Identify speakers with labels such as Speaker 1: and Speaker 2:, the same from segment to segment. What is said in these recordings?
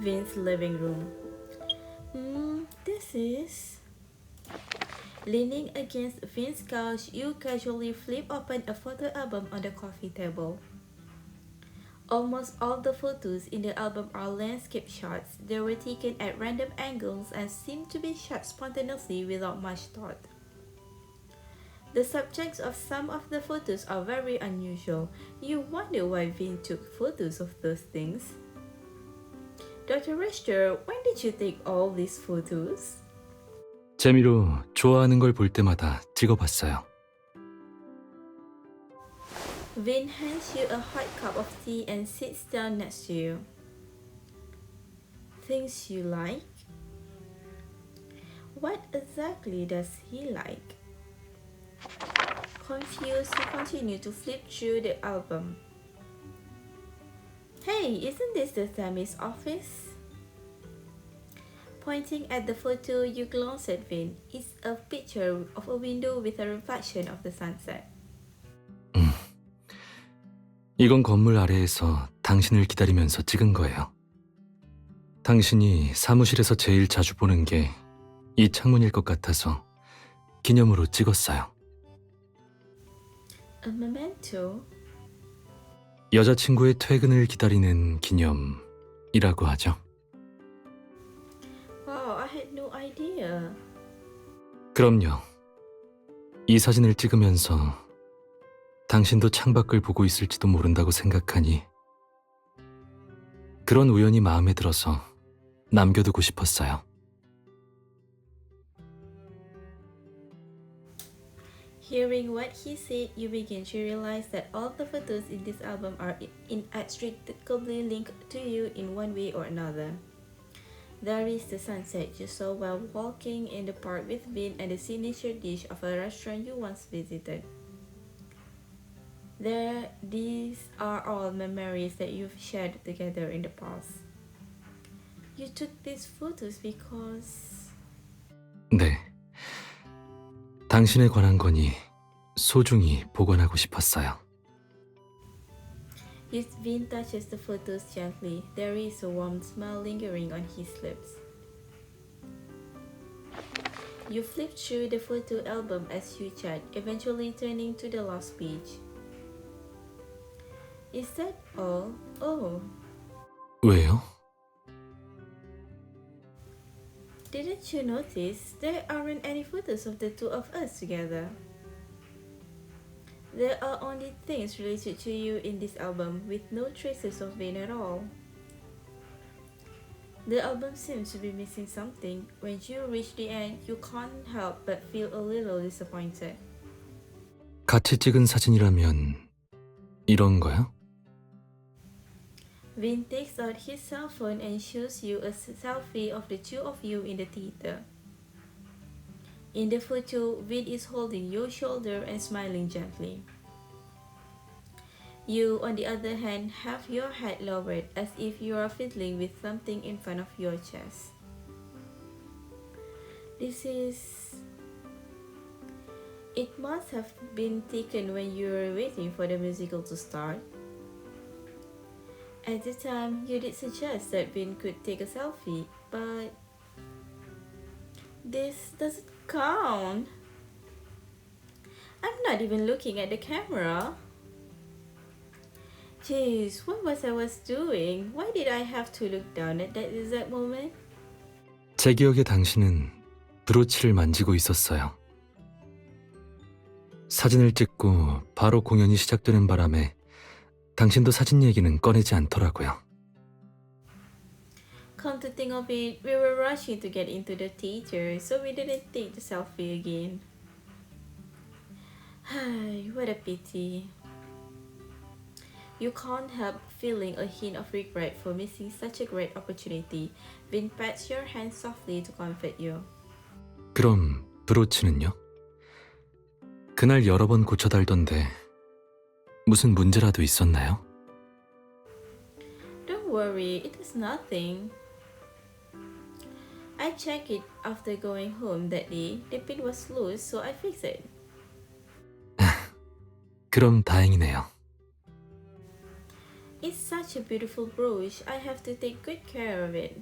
Speaker 1: Vin's living room. This is. Leaning against Vin's couch, you casually flip open a photo album on the coffee table. Almost all the photos in the album are landscape shots. They were taken at random angles and seem to be shot spontaneously without much thought. The subjects of some of the photos are very unusual. You wonder why Vin took photos of those things. Dr. Richter, when did you take all these photos?
Speaker 2: 재미로 좋아하는 걸 볼 때마다 찍어봤어요.
Speaker 1: Vin hands you a hot cup of tea and sits down next to you. Things you like? What exactly does he like? Confused, you continue to flip through the album. Hey, isn't this the Tammy's office? Pointing at the photo, you glance at Vin. It's a picture of a window with a reflection of the sunset.
Speaker 2: 이건 건물 아래에서 당신을 기다리면서 찍은 거예요. 당신이 사무실에서 제일 자주 보는 게 이 창문일 것 같아서 기념으로 찍었어요.
Speaker 1: A memento?
Speaker 2: 여자친구의 퇴근을 기다리는 기념이라고 하죠.
Speaker 1: Wow, I had no idea.
Speaker 2: 그럼요. 이 사진을 찍으면서 당신도 창밖을 보고 있을지도 모른다고 생각하니 그런 우연이 마음에 들어서 남겨두고 싶었어요.
Speaker 1: Hearing what he said, you begin to realize that all the photos in this album are inextricably linked to you in one way or another. There is the sunset you saw while walking in the park with Vin and the signature dish of a restaurant you once visited. These are all memories that you've shared together in the past. You took these photos because...
Speaker 2: 네. 당신에 관한 거니 소중히 보관하고 싶었어요.
Speaker 1: His Vin touches the photos gently. There is a warm smile lingering on his lips. You flip through the photo album as you chat, eventually turning to the last page. Is that all? Oh,
Speaker 2: 왜요?
Speaker 1: didn't you notice there aren't any photos of the two of us together? There are only things related to you in this album with no traces of Vin at all. The album seems to be missing something. When you reach the end, you can't help but feel a little disappointed.
Speaker 2: 같이 찍은 사진이라면 이런 거야?
Speaker 1: Vin takes out his cell phone and shows you a selfie of the two of you in the theater. In the photo, Vin is holding your shoulder and smiling gently. You, on the other hand, have your head lowered as if you are fiddling with something in front of your chest. It must have been taken when you were waiting for the musical to start. At the time, you did suggest that Vin could take a selfie, but this doesn't count. I'm not even looking at the camera. Jeez, what was I doing? Why did I have to look down at that exact moment?
Speaker 2: 제 기억에 당신은 브로치를 만지고 있었어요. 사진을 찍고 바로 공연이 시작되는 바람에 당신도 사진 얘기는 꺼내지 않더라고요.
Speaker 1: Come to think of it, we were rushing to get into the theater, so we didn't take the selfie again. What a pity. You can't help feeling a hint of regret for missing such a great opportunity. Vin pats your hand softly to comfort you.
Speaker 2: 그럼 브로치는요? 그날 여러 번 고쳐달던데 무슨 문제라도 있었나요?
Speaker 1: Don't worry, it was nothing. I checked it after going home that day. The pin was loose, so I fixed it.
Speaker 2: 그럼 다행이네요.
Speaker 1: It's such a beautiful brooch. I have to take good care of it.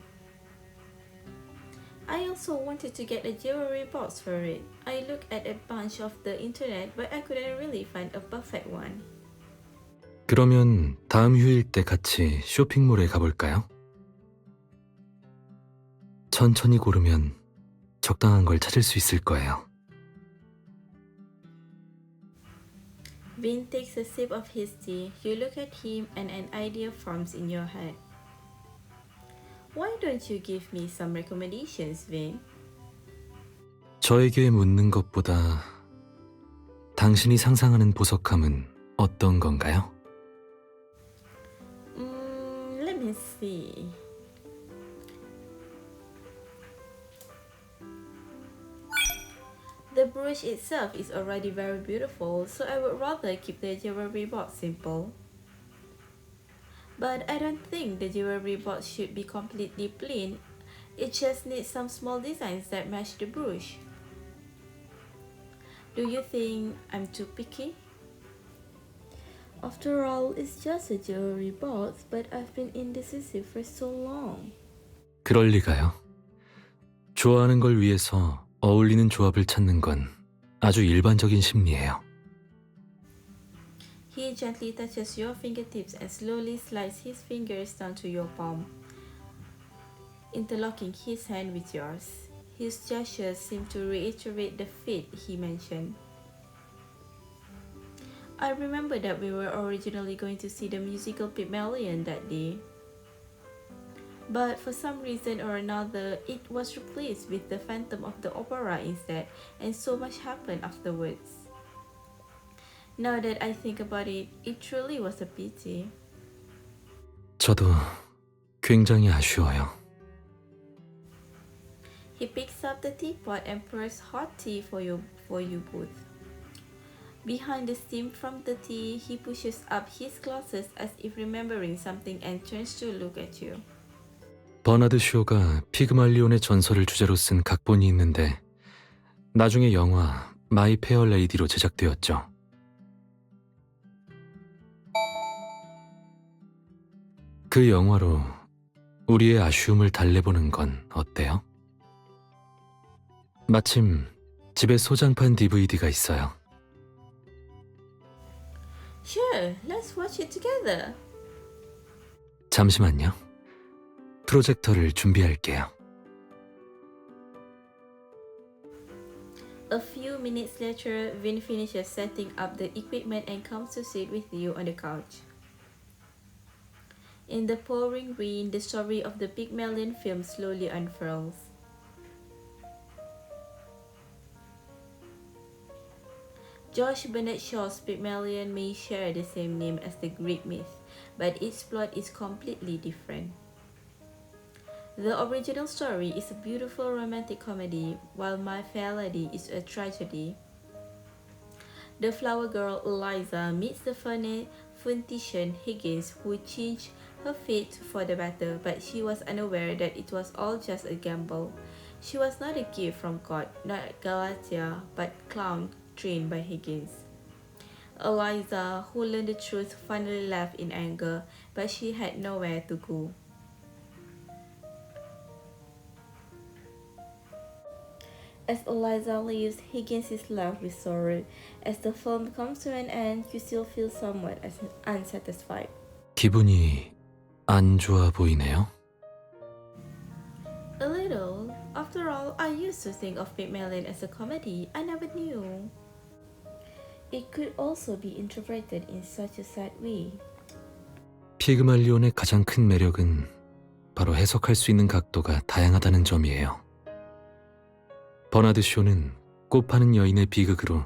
Speaker 1: I also wanted to get a jewelry box for it. I looked at a bunch of the internet, but I couldn't really find a perfect one.
Speaker 2: 그러면 다음 휴일 때 같이 쇼핑몰에 가볼까요? 천천히 고르면 적당한 걸 찾을 수 있을 거예요.
Speaker 1: Vin takes a sip of his tea. You look at him and an idea forms in your head. Why don't you give me some recommendations, Vin?
Speaker 2: 저에게 묻는 것보다 당신이 상상하는 보석함은 어떤 건가요?
Speaker 1: Let me see. The brooch itself is already very beautiful, so I would rather keep the jewelry box simple. But I don't think the jewelry box should be completely plain. It just needs some small designs that match the brooch. Do you think I'm too picky? After all, it's just a jewelry box, but I've been indecisive for so long.
Speaker 2: 그럴 리가요. 좋아하는 걸 위해서 어울리는 조합을 찾는 건 아주 일반적인 심리예요.
Speaker 1: He gently touches your fingertips and slowly slides his fingers down to your palm, interlocking his hand with yours. His gestures seem to reiterate the fate he mentioned. I remember that we were originally going to see the musical Pygmalion that day. But for some reason or another, it was replaced with the Phantom of the Opera instead, and so much happened afterwards. Now that I think about it, it truly was a pity.
Speaker 2: 저도 굉장히 아쉬워요.
Speaker 1: He picks up the teapot and pours hot tea for you both. Behind the steam from the tea, he pushes up his glasses as if remembering something and turns to look at you.
Speaker 2: 버나드 쇼가 피그말리온의 전설을 주제로 쓴 각본이 있는데 나중에 영화 마이 페어 레이디로 제작되었죠. 그 영화로 우리의 아쉬움을 달래보는 건 어때요? 마침 집에 소장판 DVD가 있어요.
Speaker 1: Sure, let's watch it together.
Speaker 2: 잠시만요. 프로젝터를 준비할게요.
Speaker 1: A few minutes later, Vin finishes setting up the equipment and comes to sit with you on the couch. In the pouring rain, the story of the Pygmalion film slowly unfurls. George Bernard Shaw's Pygmalion may share the same name as the Greek myth, but its plot is completely different. The original story is a beautiful romantic comedy, while My Fair Lady is a tragedy. The flower girl Eliza meets the physician Higgins, who changed her fate for the better, but she was unaware that it was all just a gamble. She was not a gift from God, not Galatea, but clown trained by Higgins. Eliza, who learned the truth, finally left in anger, but she had nowhere to go. As Eliza leaves, Higgins is left with sorrow. As the film comes to an end, you still feel somewhat unsatisfied.
Speaker 2: 기분이 안 좋아 보이네요.
Speaker 1: A little. After all, I used to think of Pygmalion as a comedy. I never knew it could also be interpreted in such a sad way.
Speaker 2: 피그말리온의 가장 큰 매력은 바로 해석할 수 있는 각도가 다양하다는 점이에요. 버나드 쇼는 꽃 파는 여인의 비극으로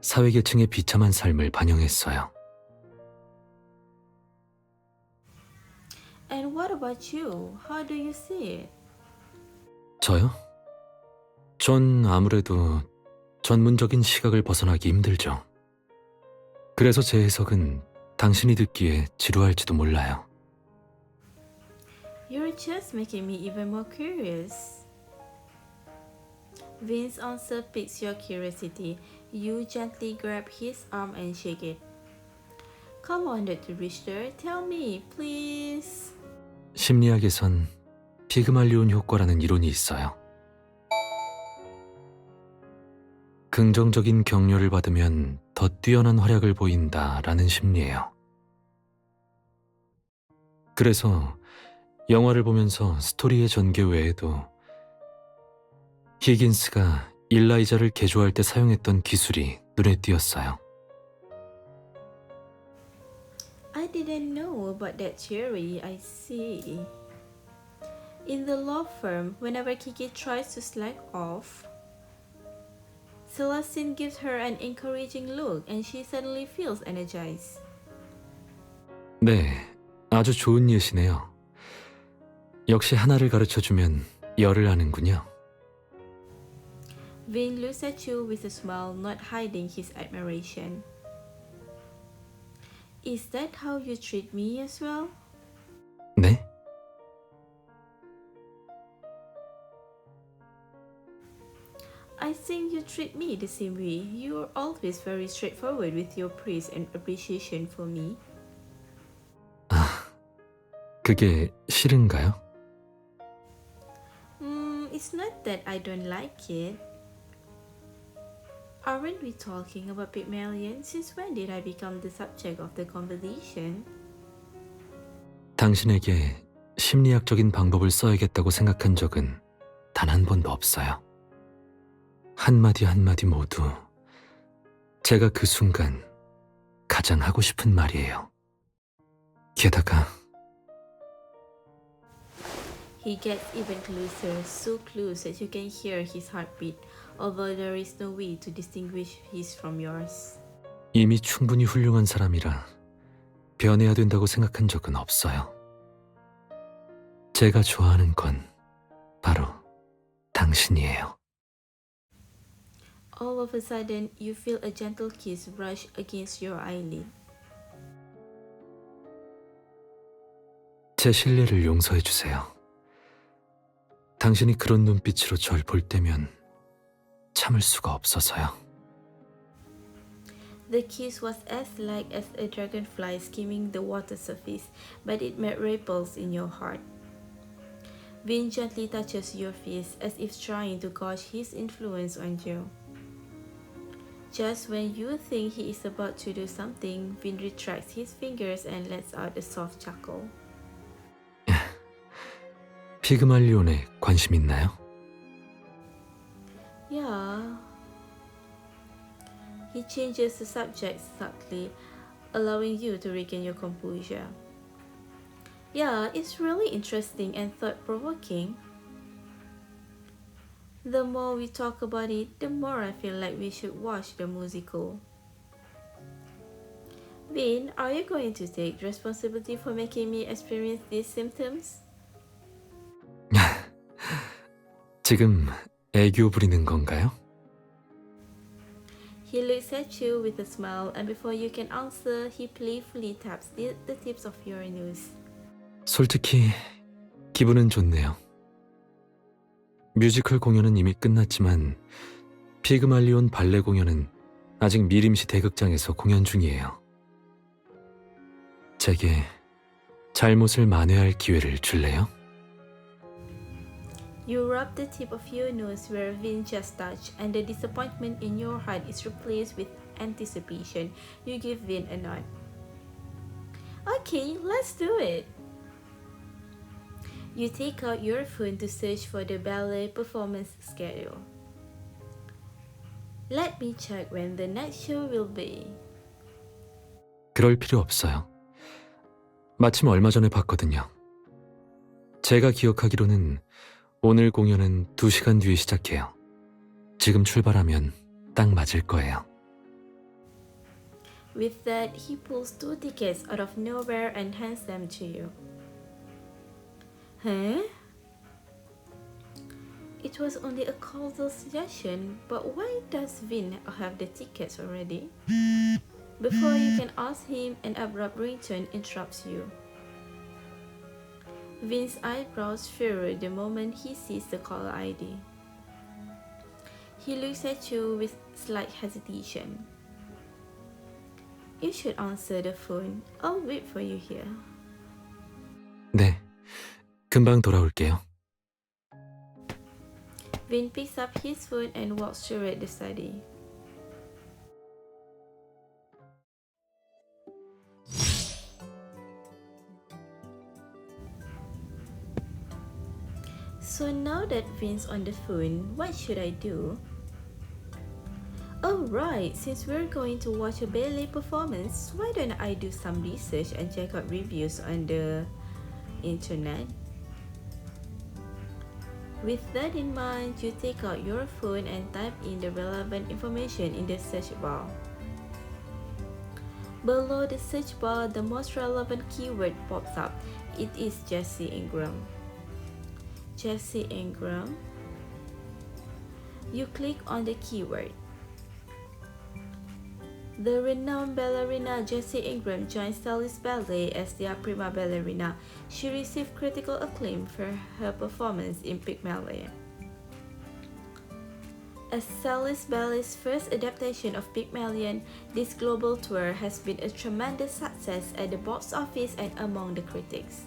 Speaker 2: 사회계층의 비참한 삶을 반영했어요.
Speaker 1: And what about you? How do you see it?
Speaker 2: 저요? 전 아무래도 전문적인 시각을 벗어나기 힘들죠. 그래서 제 해석은 당신이 듣기에 지루할지도 몰라요.
Speaker 1: You're just making me even more curious. Vin's answer piques your curiosity. You gently grab his arm and shake it. Come on, Dr. Richter, tell me, please.
Speaker 2: 심리학에선 피그말리온 효과라는 이론이 있어요. 긍정적인 격려를 받으면 더 뛰어난 활약을 보인다라는 심리예요. 그래서 영화를 보면서 스토리의 전개 외에도 히긴스가 일라이자를 개조할 때 사용했던 기술이 눈에 띄었어요.
Speaker 1: I didn't know about that theory, I see. In the law firm, whenever Kiki tries to slack off, Celestine gives her an encouraging look and she suddenly feels energized.
Speaker 2: 네, 아주 좋은 예시네요. 역시 하나를 가르쳐주면 열을 아는군요.
Speaker 1: Vin looks at you with a smile, not hiding his admiration. Is that how you treat me as well?
Speaker 2: 네?
Speaker 1: I think you treat me the same way. You're always very straightforward with your praise and appreciation for me.
Speaker 2: 그게 싫은가요?
Speaker 1: It's not that I don't like it. Aren't we talking about Pygmalion? Since when did I become the subject of the conversation?
Speaker 2: 당신에게 심리학적인 방법을 써야겠다고 생각한 적은 단 한 번도 없어요. 한마디 한마디 모두 제가 그 순간 가장 하고 싶은 말이에요. 게다가
Speaker 1: He gets even closer, so close that you can hear his heartbeat, although there is no way to distinguish his from yours.
Speaker 2: 이미 충분히 훌륭한 사람이라 변해야 된다고 생각한 적은 없어요. 제가 좋아하는 건 바로 당신이에요.
Speaker 1: All of a sudden, you feel a gentle kiss brush against your eyelid.
Speaker 2: 제 실례를 용서해 주세요. 당신이 그런 눈빛으로 절 볼 때면 참을 수가 없어서요.
Speaker 1: The kiss was as light as a dragonfly skimming the water surface, but it made ripples in your heart. Vin gently touches your face as if trying to gauge his influence on you. Just when you think he is about to do something, Vin retracts his fingers and lets out a soft chuckle.
Speaker 2: 피그말리온에 관심 있나요?
Speaker 1: Yeah. He changes the subject subtly, allowing you to regain your composure. Yeah, it's really interesting and thought-provoking. The more we talk about it, the more I feel like we should watch the musical. Vin, are you going to take responsibility for making me experience these symptoms?
Speaker 2: 지금 애교 부리는 건가요?
Speaker 1: He looks at you with a smile, and before you can answer, he playfully taps the tips of your nose.
Speaker 2: 솔직히 기분은 좋네요. 뮤지컬 공연은 이미 끝났지만 피그말리온 발레 공연은 아직 미림시 대극장에서 공연 중이에요. 제게 잘못을 만회할 기회를 줄래요?
Speaker 1: You rub the tip of your nose where Vin just touched, and the disappointment in your heart is replaced with anticipation. You give Vin a nod. Okay, let's do it. You take out your phone to search for the ballet performance schedule. Let me check when the next show will be.
Speaker 2: 그럴 필요 없어요. 마침 얼마 전에 봤거든요. 제가 기억하기로는 오늘 공연은 2시간 뒤에 시작해요. 지금 출발하면 딱 맞을 거예요.
Speaker 1: With that, he pulls 2 tickets out of nowhere and hands them to you. Huh? It was only a causal suggestion, but why does Vin have the tickets already? Before you can ask him, an abrupt ringtone interrupts you. Vin's eyebrows furrow the moment he sees the caller ID. He looks at you with slight hesitation. You should answer the phone. I'll wait for you here.
Speaker 2: 네, 금방 돌아올게요.
Speaker 1: Vin picks up his phone and walks toward the study. So now that Vin's on the phone, what should I do? Oh right, since we're going to watch a ballet performance, why don't I do some research and check out reviews on the internet? With that in mind, you take out your phone and type in the relevant information in the search bar. Below the search bar, the most relevant keyword pops up. It is Jessie Ingram. Jessie Ingram. You click on the keyword. The renowned ballerina Jessie Ingram joined Stellis Ballet as their prima ballerina. She received critical acclaim for her performance in Pygmalion. As Stellis Ballet's first adaptation of Pygmalion, this global tour has been a tremendous success at the box office and among the critics.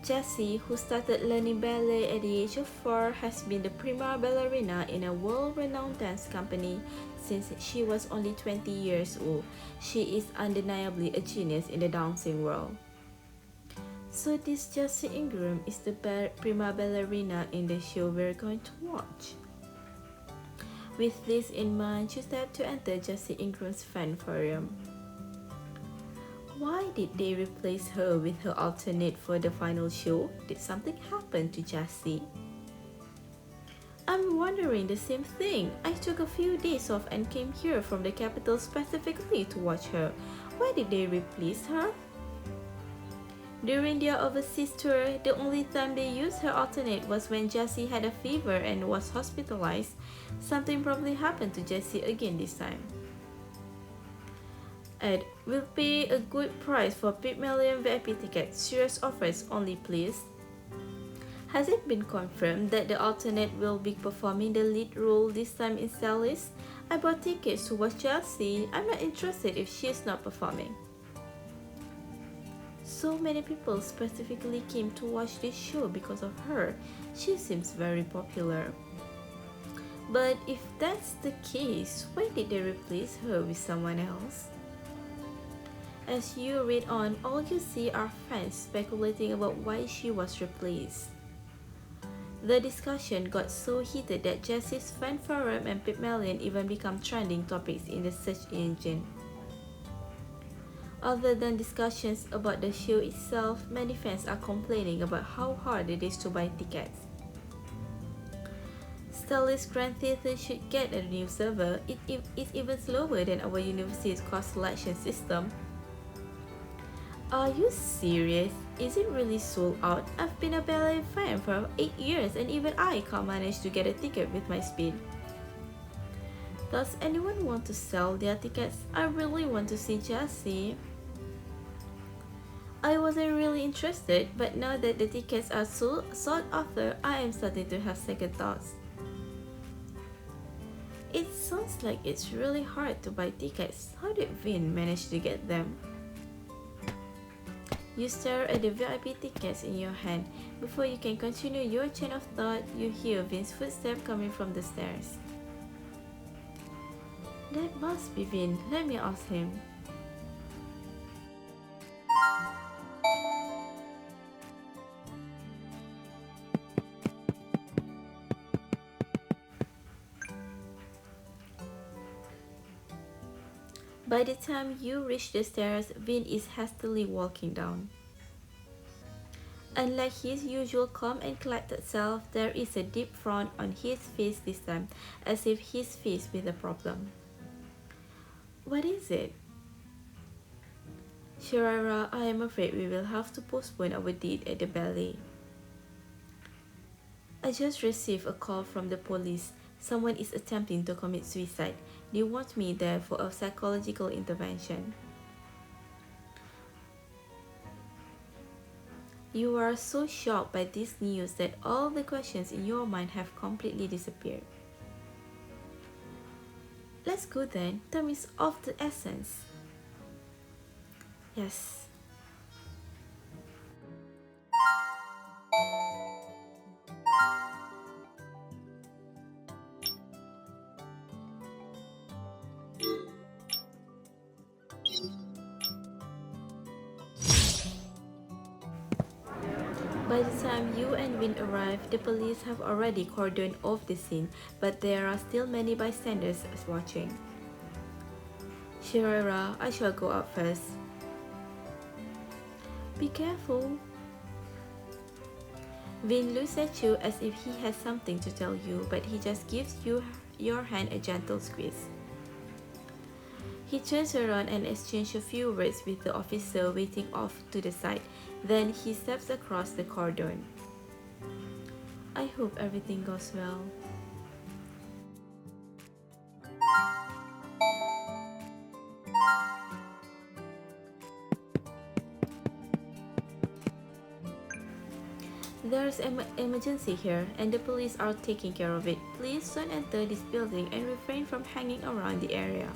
Speaker 1: Jessie, who started learning ballet at the age of 4, has been the prima ballerina in a world-renowned dance company since she was only 20 years old. She is undeniably a genius in the dancing world. So this Jessie Ingram is the prima ballerina in the show we're going to watch. With this in mind, you start to enter Jessie Ingram's fan forum. Why did they replace her with her alternate for the final show? Did something happen to Jessie? I'm wondering the same thing. I took a few days off and came here from the capital specifically to watch her. Why did they replace her? During their overseas tour, the only time they used her alternate was when Jessie had a fever and was hospitalized. Something probably happened to Jessie again this time. Ed, we'll pay a good price for Pygmalion VIP tickets. Serious offers only, please. Has it been confirmed that the alternate will be performing the lead role this time in Stellis? I bought tickets to watch Jessie. I'm not interested if she's not performing. So many people specifically came to watch this show because of her. She seems very popular. But if that's the case, why did they replace her with someone else? As you read on, all you see are fans speculating about why she was replaced. The discussion got so heated that Jessie's fan forum and Pygmalion even become trending topics in the search engine. Other than discussions about the show itself, many fans are complaining about how hard it is to buy tickets. Stellis Grand Theatre should get a new server. It is even slower than our university's course selection system. Are you serious? Is it really sold out? I've been a ballet fan for 8 years and even I can't manage to get a ticket with my speed. Does anyone want to sell their tickets? I really want to see Jessie. I wasn't really interested, but now that the tickets are so sought after, I am starting to have second thoughts. It sounds like it's really hard to buy tickets. How did Vin manage to get them? You stare at the VIP tickets in your hand. Before you can continue your chain of thought, you hear Vin's footsteps coming from the stairs. That must be Vin. Let me ask him. By the time you reach the stairs, Vin is hastily walking down. Unlike his usual calm and collected self, there is a deep frown on his face this time, as if he's faced with a problem. What is it? Sharara, I am afraid we will have to postpone our date at the ballet. I just received a call from the police. Someone is attempting to commit suicide. They want me there for a psychological intervention. You are so shocked by this news that all the questions in your mind have completely disappeared. Let's go then. Time is of the essence. Yes. By the time you and Vin arrive, the police have already cordoned off the scene, but there are still many bystanders watching. Shirera, I shall go up first. Be careful. Vin looks at you as if he has something to tell you, but he just gives you your hand a gentle squeeze. He turns around and exchanges a few words with the officer waiting off to the side. Then he steps across the cordon. I hope everything goes well. There's an emergency here, and the police are taking care of it. Please don't enter this building and refrain from hanging around the area.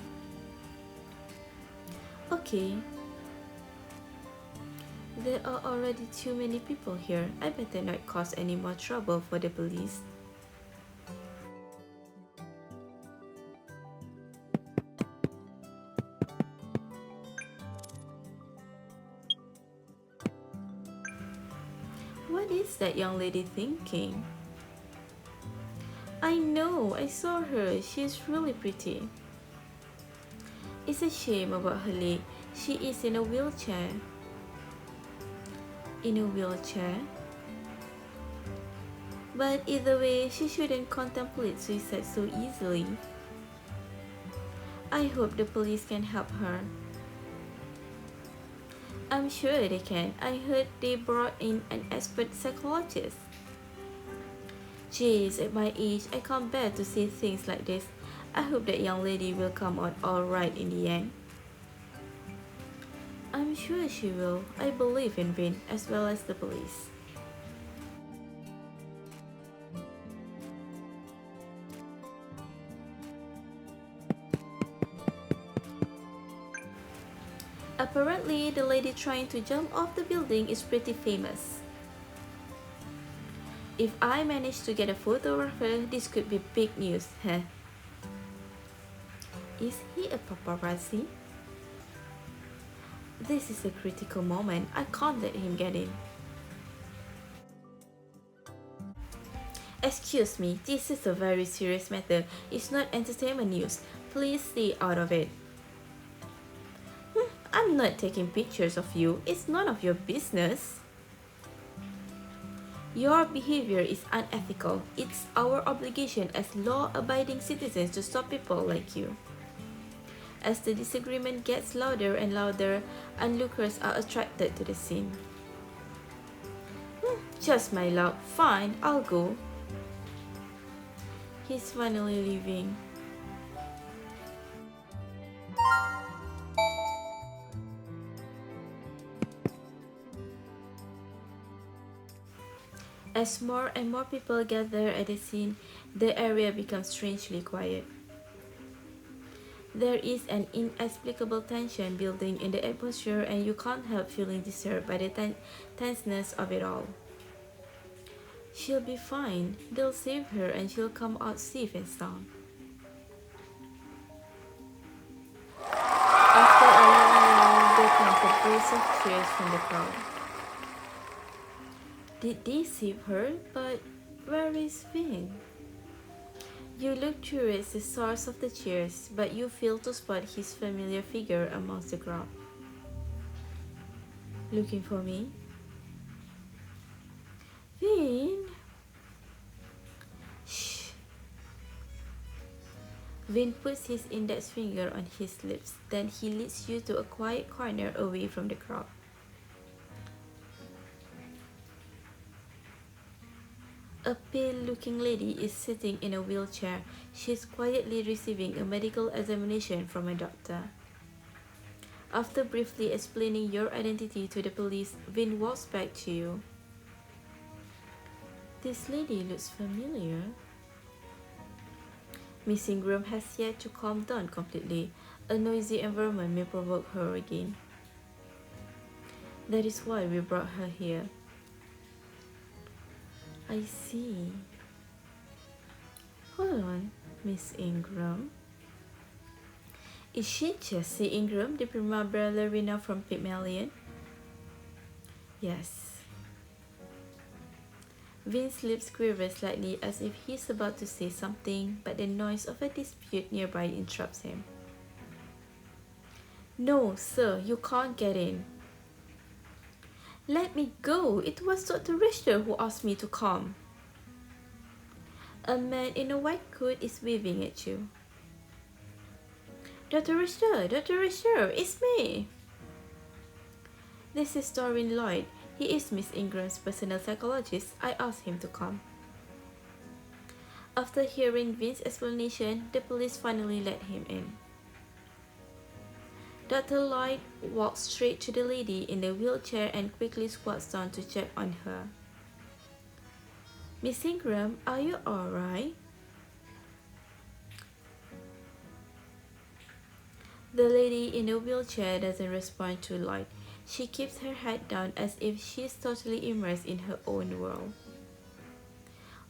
Speaker 1: Okay. There are already too many people here. I better not cause any more trouble for the police. What is that young lady thinking? I know, I saw her. She's really pretty. It's a shame about her leg. She is in a wheelchair. In a wheelchair? But either way, she shouldn't contemplate suicide so easily. I hope the police can help her. I'm sure they can. I heard they brought in an expert psychologist. Jeez, at my age, I can't bear to see things like this. I hope that young lady will come out alright in the end. I'm sure she will. I believe in Vin as well as the police. Apparently, the lady trying to jump off the building is pretty famous. If I manage to get a photo of her, this could be big news, huh? Is he a paparazzi? This is a critical moment. I can't let him get in. Excuse me, this is a very serious matter. It's not entertainment news. Please stay out of it. I'm not taking pictures of you. It's none of your business. Your behavior is unethical. It's our obligation as law-abiding citizens to stop people like you. As the disagreement gets louder and louder, onlookers are attracted to the scene. Just my luck. Fine, I'll go. He's finally leaving. As more and more people gather at the scene, the area becomes strangely quiet. There is an inexplicable tension building in the atmosphere, and you can't help feeling disturbed by the tenseness of it all. She'll be fine. They'll save her and she'll come out safe and sound. After a long while, there comes a burst of cheers from the crowd. Did they save her? But where is Vin? You look towards the source of the cheers, but you fail to spot his familiar figure amongst the crowd. Looking for me? Vin? Shh. Vin puts his index finger on his lips, then he leads you to a quiet corner away from the crowd. A pale-looking lady is sitting in a wheelchair. She's quietly receiving a medical examination from a doctor. After briefly explaining your identity to the police, Vin walks back to you. This lady looks familiar. Miss Ingram has yet to calm down completely. A noisy environment may provoke her again. That is why we brought her here. I see. Hold on, Miss Ingram. Is she Jessie Ingram, the prima ballerina from Pygmalion? Yes. Vince's lips quiver slightly as if he's about to say something, but the noise of a dispute nearby interrupts him. No, sir, you can't get in. Let me go. It was Dr. Richter who asked me to come. A man in a white coat is waving at you. Dr. Richter, it's me. This is Darwin Lloyd. He is Miss Ingram's personal psychologist. I asked him to come. After hearing Vince's explanation, the police finally let him in. Dr. Lloyd walks straight to the lady in the wheelchair and quickly squats down to check on her. Miss Ingram, are you alright? The lady in the wheelchair doesn't respond to Lloyd. She keeps her head down as if she's totally immersed in her own world.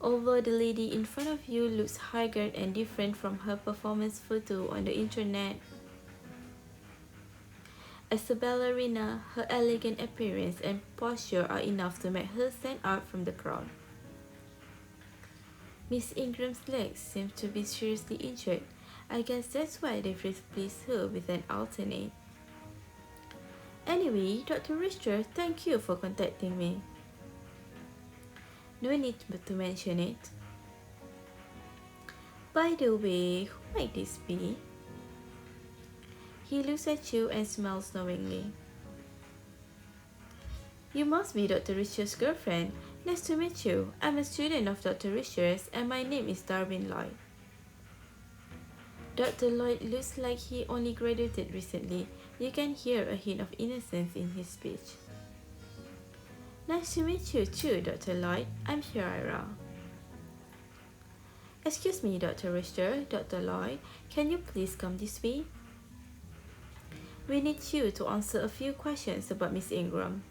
Speaker 1: Although the lady in front of you looks haggard and different from her performance photo on the internet, as a ballerina, her elegant appearance and posture are enough to make her stand out from the crowd. Miss Ingram's legs seem to be seriously injured. I guess that's why they've replaced her with an alternate. Anyway, Dr. Richter, thank you for contacting me. No need to mention it. By the way, who might this be? He looks at you and smiles knowingly. You must be Dr. Richter's girlfriend. Nice to meet you. I'm a student of Dr. Richter's and my name is Darwin Lloyd. Dr. Lloyd looks like he only graduated recently. You can hear a hint of innocence in his speech. Nice to meet you too, Dr. Lloyd. I'm Shiraira. Excuse me, Dr. Richter, Dr. Lloyd. Can you please come this way? We need you to answer a few questions about Miss Ingram.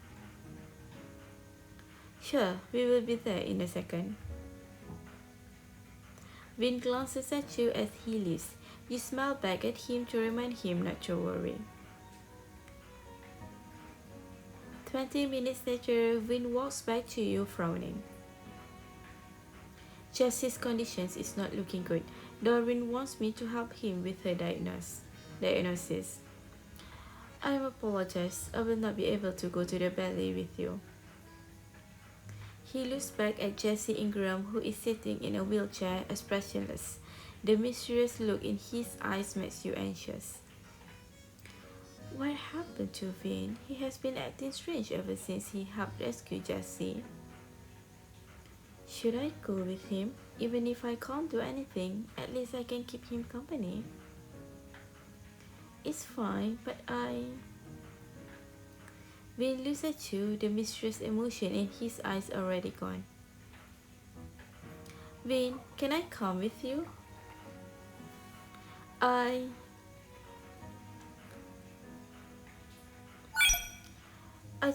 Speaker 1: Sure, we will be there in a second. Vin glances at you as he leaves. You smile back at him to remind him not to worry. 20 minutes later, Vin walks back to you frowning. Jessie's condition is not looking good. Darwin wants me to help him with her diagnosis. I apologize. I will not be able to go to the ballet with you. He looks back at Jessie Ingram, who is sitting in a wheelchair, expressionless. The mysterious look in his eyes makes you anxious. What happened to Vin? He has been acting strange ever since he helped rescue Jessie. Should I go with him? Even if I can't do anything, at least I can keep him company. It's fine, but Vin looks at you, the mysterious emotion in his eyes already gone. Vin, can I come with you? I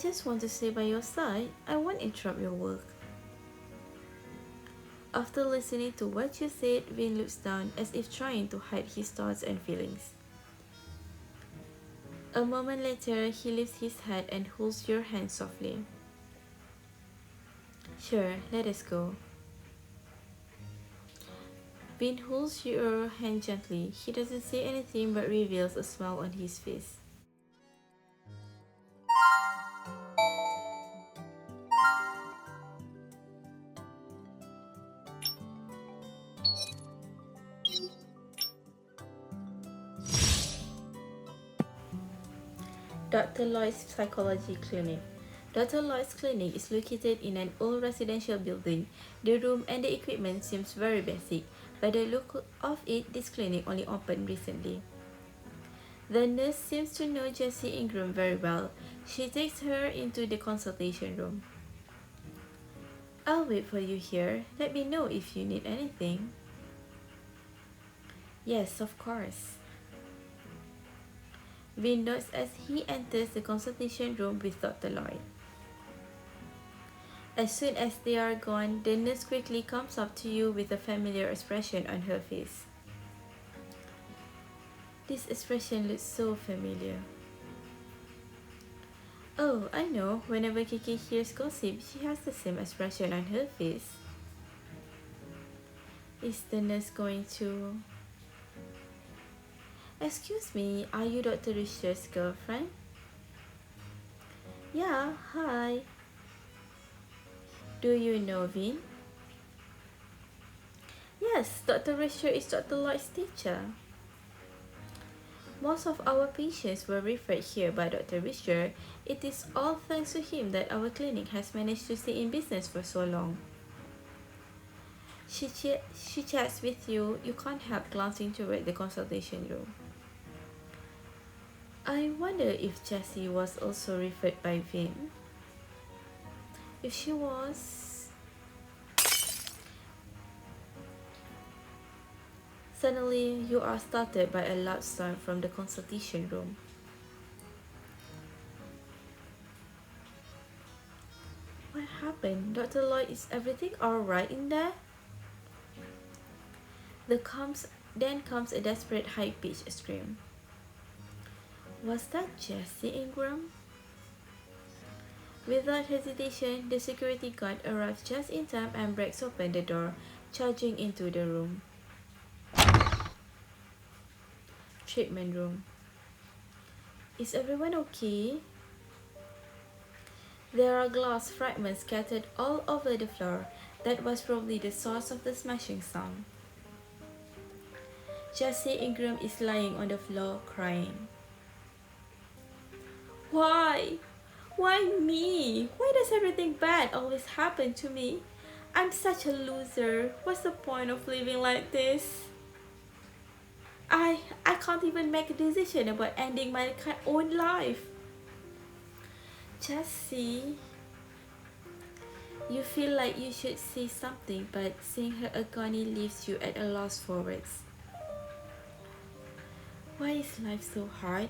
Speaker 1: just want to stay by your side. I won't interrupt your work. After listening to what you said, Vin looks down as if trying to hide his thoughts and feelings. A moment later, he lifts his head and holds your hand softly. Sure, let us go. Vin holds your hand gently. He doesn't say anything but reveals a smile on his face. Dr. Lloyd's Psychology Clinic. Dr. Lloyd's clinic is located in an old residential building. The room and the equipment seems very basic. By the look of it, this clinic only opened recently. The nurse seems to know Jessie Ingram very well. She takes her into the consultation room. I'll wait for you here. Let me know if you need anything. Yes, of course. Vin nods as he enters the consultation room with Dr. Lloyd. As soon as they are gone, the nurse quickly comes up to you with a familiar expression on her face. This expression looks so familiar. Oh, I know. Whenever Kiki hears gossip, she has the same expression on her face. Is the nurse going to... Excuse me, are you Dr. Richard's girlfriend? Yeah, hi. Do you know Vin? Yes, Dr. Richard is Dr. Lloyd's teacher. Most of our patients were referred here by Dr. Richard. It is all thanks to him that our clinic has managed to stay in business for so long. She chats with you. You can't help glancing toward the consultation room. I wonder if Jessie was also referred by Vin. If she was... Suddenly, you are startled by a loud sound from the consultation room. What happened? Dr. Lloyd, is everything alright in there? Then comes a desperate high-pitched scream. Was that Jessie Ingram? Without hesitation, the security guard arrives just in time and breaks open the door, charging into the room. Treatment room. Is everyone okay? There are glass fragments scattered all over the floor. That was probably the source of the smashing sound. Jessie Ingram is lying on the floor crying. Why? Why me? Why does everything bad always happen to me? I'm such a loser. What's the point of living like this? I can't even make a decision about ending my own life. Jessie, you feel like you should say something, but seeing her agony leaves you at a loss for words. Why is life so hard?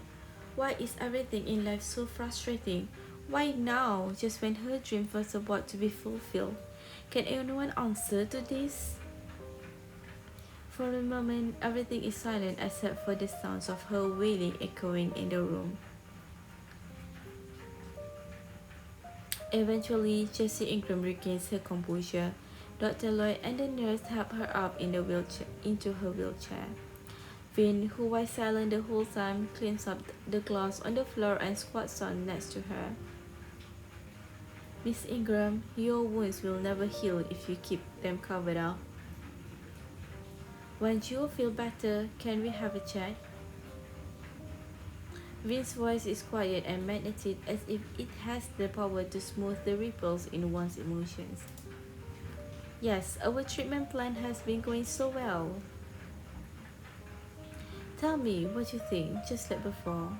Speaker 1: Why is everything in life so frustrating? Why now, just when her dream was about to be fulfilled? Can anyone answer to this? For a moment, everything is silent except for the sounds of her wailing echoing in the room. Eventually, Jessie Ingram regains her composure. Dr. Lloyd and the nurse help her up in the into her wheelchair. Vin, who was silent the whole time, cleans up the glass on the floor and squats down next to her. Miss Ingram, your wounds will never heal if you keep them covered up. Once you feel better, can we have a chat? Vin's voice is quiet and magnetic, as if it has the power to smooth the ripples in one's emotions. Yes, our treatment plan has been going so well. Tell me what you think, just like before.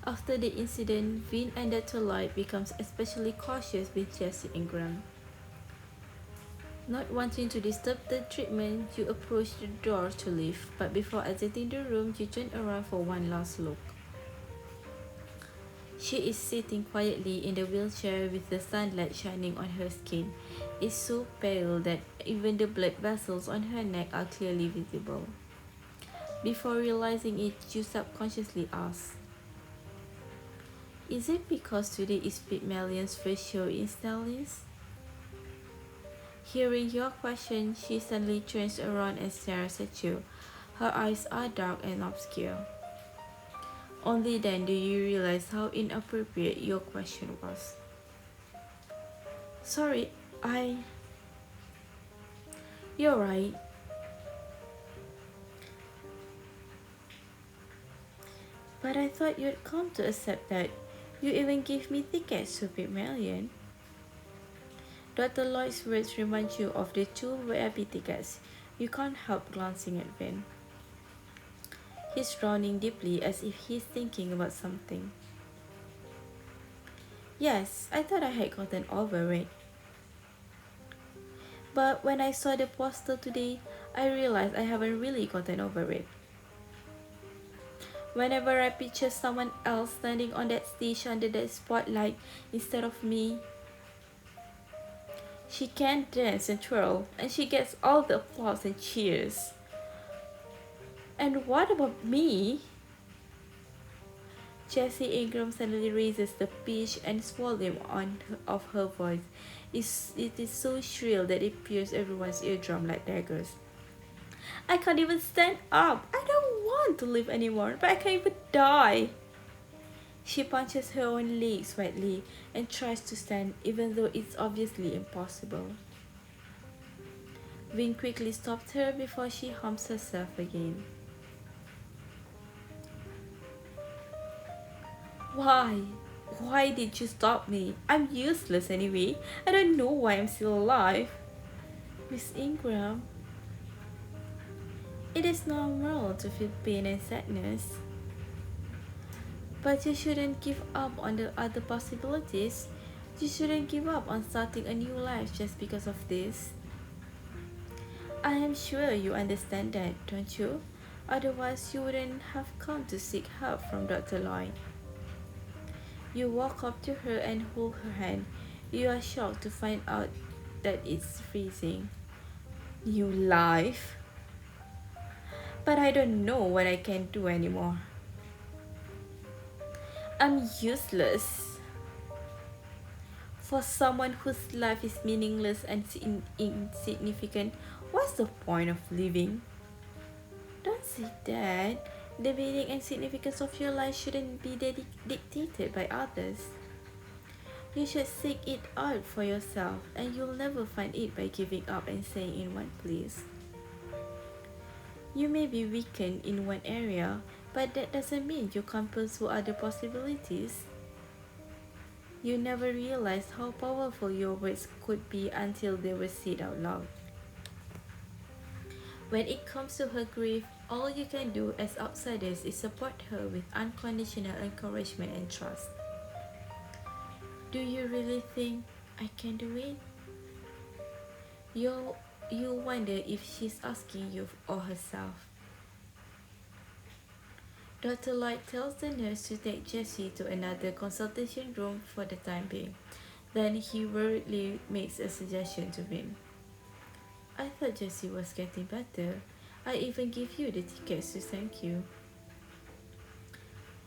Speaker 1: After the incident, Vin and Dr. Lloyd becomes especially cautious with Jessie Ingram. Not wanting to disturb the treatment, you approach the door to leave, but before exiting the room, you turn around for one last look. She is sitting quietly in the wheelchair with the sunlight shining on her skin. It's so pale that even the blood vessels on her neck are clearly visible. Before realizing it, you subconsciously ask, is it because today is Pygmalion's first show in Stellis? Hearing your question, she suddenly turns around and stares at you. Her eyes are dark and obscure. Only then do you realize how inappropriate your question was. Sorry, You're right. But I thought you'd come to accept that. You even gave me tickets to Pygmalion. Dr. Lloyd's words remind you of the two VIP tickets. You can't help glancing at Vin. He's frowning deeply as if he's thinking about something. Yes, I thought I had gotten over it. But when I saw the poster today, I realized I haven't really gotten over it. Whenever I picture someone else standing on that stage under the spotlight instead of me, she can dance and twirl, and she gets all the applause and cheers. And what about me? Jessie Ingram suddenly raises the pitch and volume of her voice. It is so shrill that it pierces everyone's eardrum like daggers. I can't even stand up. I don't want to live anymore, but I can't even die. She punches her own legs wildly and tries to stand, even though it's obviously impossible. Vin quickly stops her before she harms herself again. Why? Why did you stop me? I'm useless anyway. I don't know why I'm still alive. Miss Ingram, it is normal to feel pain and sadness. But you shouldn't give up on the other possibilities. You shouldn't give up on starting a new life just because of this. I am sure you understand that, don't you? Otherwise, you wouldn't have come to seek help from Dr. Lloyd. You walk up to her and hold her hand. You are shocked to find out that it's freezing. New life? But I don't know what I can do anymore. I'm useless. For someone whose life is meaningless and insignificant, what's the point of living? Don't say that. The meaning and significance of your life shouldn't be dictated by others. You should seek it out for yourself, and you'll never find it by giving up and staying in one place. You may be weakened in one area, but that doesn't mean you can't pursue other possibilities. You never realized how powerful your words could be until they were said out loud. When it comes to her grief, all you can do as outsiders is support her with unconditional encouragement and trust. Do you really think I can do it? You wonder if she's asking you or herself. Dr. Lloyd tells the nurse to take Jessie to another consultation room for the time being. Then he worriedly makes a suggestion to Vin. I thought Jessie was getting better. I even gave you the tickets to thank you.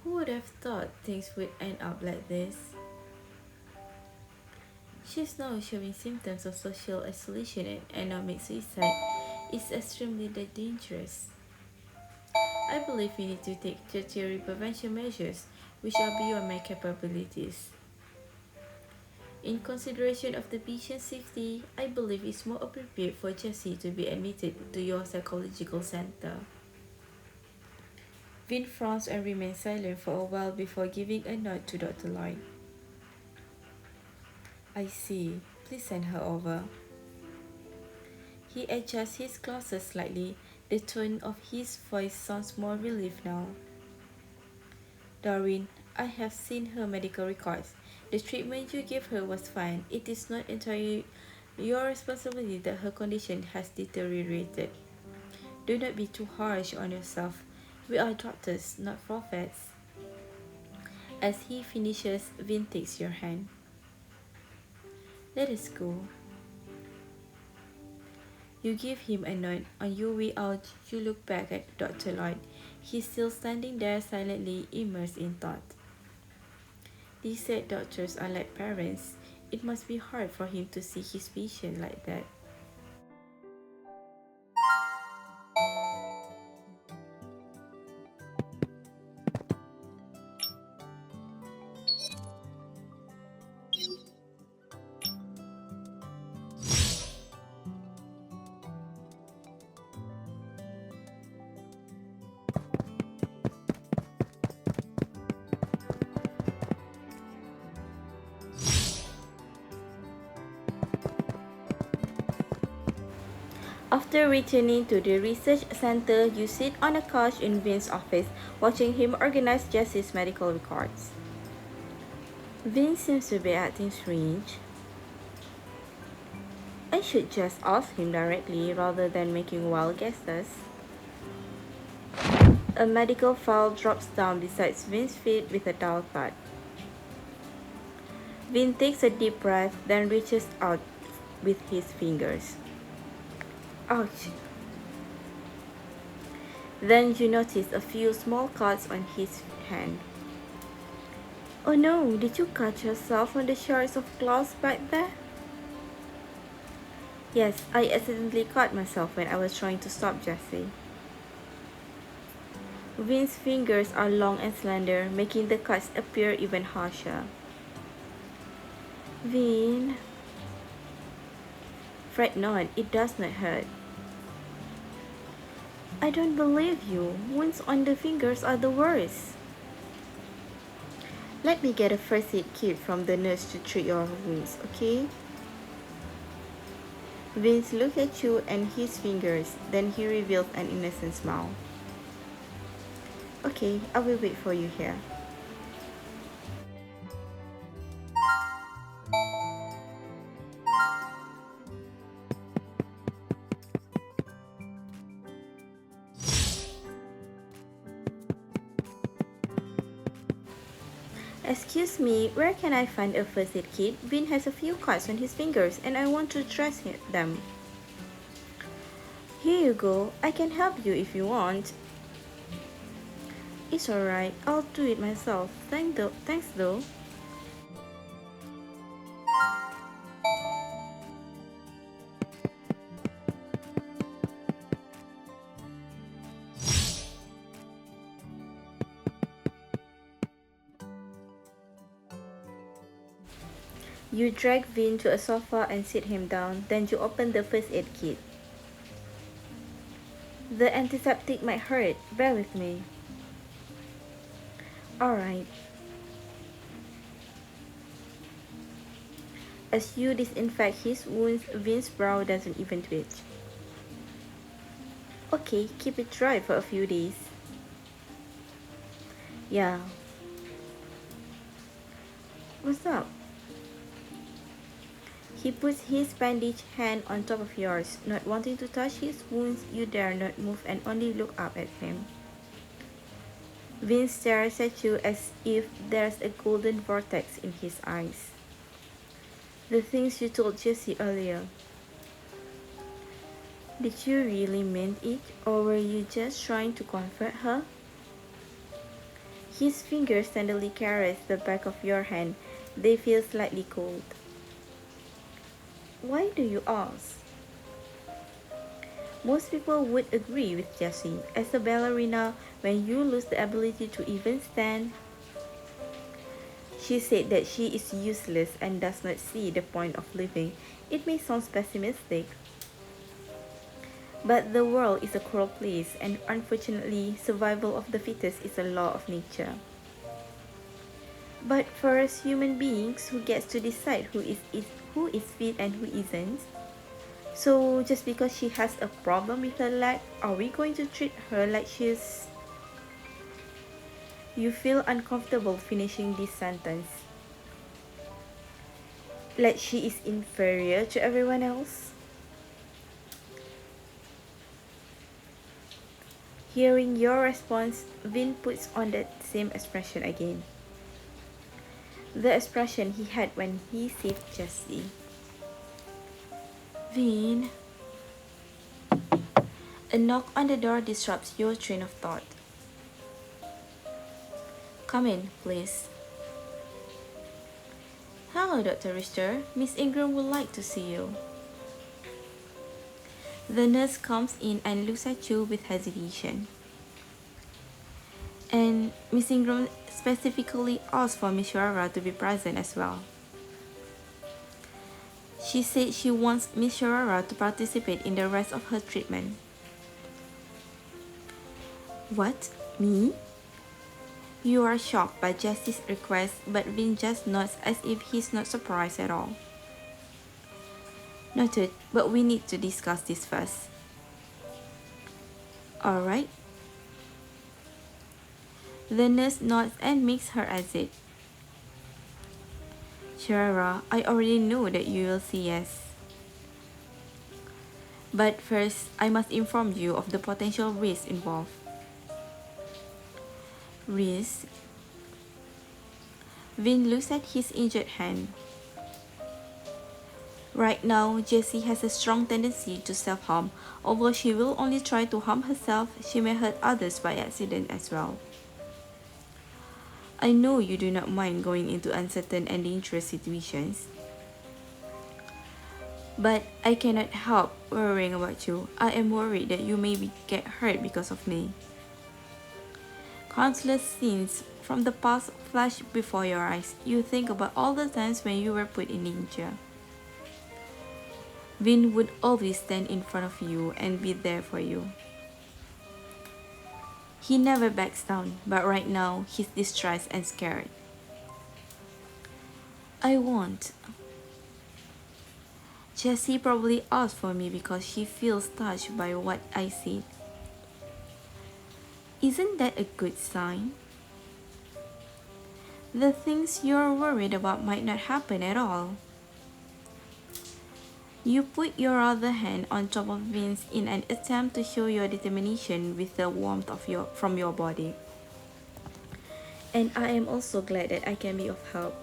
Speaker 1: Who would have thought things would end up like this? She's now showing symptoms of social isolation and economic suicide. It's extremely dangerous. I believe we need to take tertiary prevention measures which are beyond my capabilities. In consideration of the patient's safety, I believe it's more appropriate for Jessie to be admitted to your psychological center. Vin frowns and remains silent for a while before giving a nod to Dr. Lloyd. I see. Please send her over. He adjusts his glasses slightly. The tone of his voice sounds more relieved now. Darwin, I have seen her medical records. The treatment you gave her was fine. It is not entirely your responsibility that her condition has deteriorated. Do not be too harsh on yourself. We are doctors, not prophets. As he finishes, Vin takes your hand. Let us go. You give him a nod. On your way out, you look back at Dr. Lloyd. He's still standing there silently immersed in thought. They said doctors are like parents. It must be hard for him to see his patient like that. After returning to the research center, you sit on a couch in Vin's office, watching him organize Jessie's medical records. Vin seems to be acting strange. I should just ask him directly rather than making wild guesses. A medical file drops down beside Vin's feet with a dull thud. Vin takes a deep breath, then reaches out with his fingers. Ouch! Then you notice a few small cuts on his hand. Oh no, did you cut yourself on the shards of glass back there? Yes, I accidentally cut myself when I was trying to stop Jesse. Vin's fingers are long and slender, making the cuts appear even harsher. Vin. Fret not, it does not hurt. I don't believe you. Wounds on the fingers are the worst. Let me get a first aid kit from the nurse to treat your wounds, okay? Vince looks at you and his fingers, then he reveals an innocent smile. Okay, I will wait for you here. Excuse me, where can I find a first aid kit? Vin has a few cuts on his fingers and I want to dress them. Here you go, I can help you if you want. It's alright, I'll do it myself. Thanks though. You drag Vin to a sofa and sit him down, then you open the first aid kit. The antiseptic might hurt, bear with me. Alright. As you disinfect his wounds, Vin's brow doesn't even twitch. Okay, keep it dry for a few days. Yeah. What's up? He puts his bandaged hand on top of yours. Not wanting to touch his wounds, you dare not move and only look up at him. Vince stares at you as if there's a golden vortex in his eyes. The things you told Jessie earlier. Did you really mean it, or were you just trying to comfort her? His fingers tenderly caress the back of your hand. They feel slightly cold. Why do you ask? Most people would agree with Jessie. As a ballerina, when you lose the ability to even stand, she said that she is useless and does not see the point of living. It may sound pessimistic, but the world is a cruel place, and unfortunately, survival of the fittest is a law of nature. But for us human beings, who gets to decide who is fit and who isn't? So just because she has a problem with her leg, are we going to treat her like she's... You feel uncomfortable finishing this sentence. Like she is inferior to everyone else? Hearing your response, Vin puts on that same expression again. The expression he had when he saved Jessie. Vin. A knock on the door disrupts your train of thought. Come in, please. Hello, Dr. Richter. Miss Ingram would like to see you. The nurse comes in and looks at you with hesitation. And Miss Ingram specifically asked for Miss Sharara to be present as well. She said she wants Miss Sharara to participate in the rest of her treatment. What? Me? You are shocked by Jessie's request, but Vin just nods as if he's not surprised at all. Noted, but we need to discuss this first. Alright. The nurse nods and makes her exit. Sharara, I already know that you will say yes. But first, I must inform you of the potential risks involved. Risk. Vin looks at his injured hand. Right now, Jessie has a strong tendency to self-harm. Although she will only try to harm herself, she may hurt others by accident as well. I know you do not mind going into uncertain and dangerous situations. But I cannot help worrying about you. I am worried that you may get hurt because of me. Countless scenes from the past flash before your eyes. You think about all the times when you were put in danger. Vin would always stand in front of you and be there for you. He never backs down, but right now he's distressed and scared. I won't. Jessie probably asked for me because she feels touched by what I said. Isn't that a good sign? The things you're worried about might not happen at all. You put your other hand on top of Vin's in an attempt to show your determination with the warmth from your body. And I am also glad that I can be of help.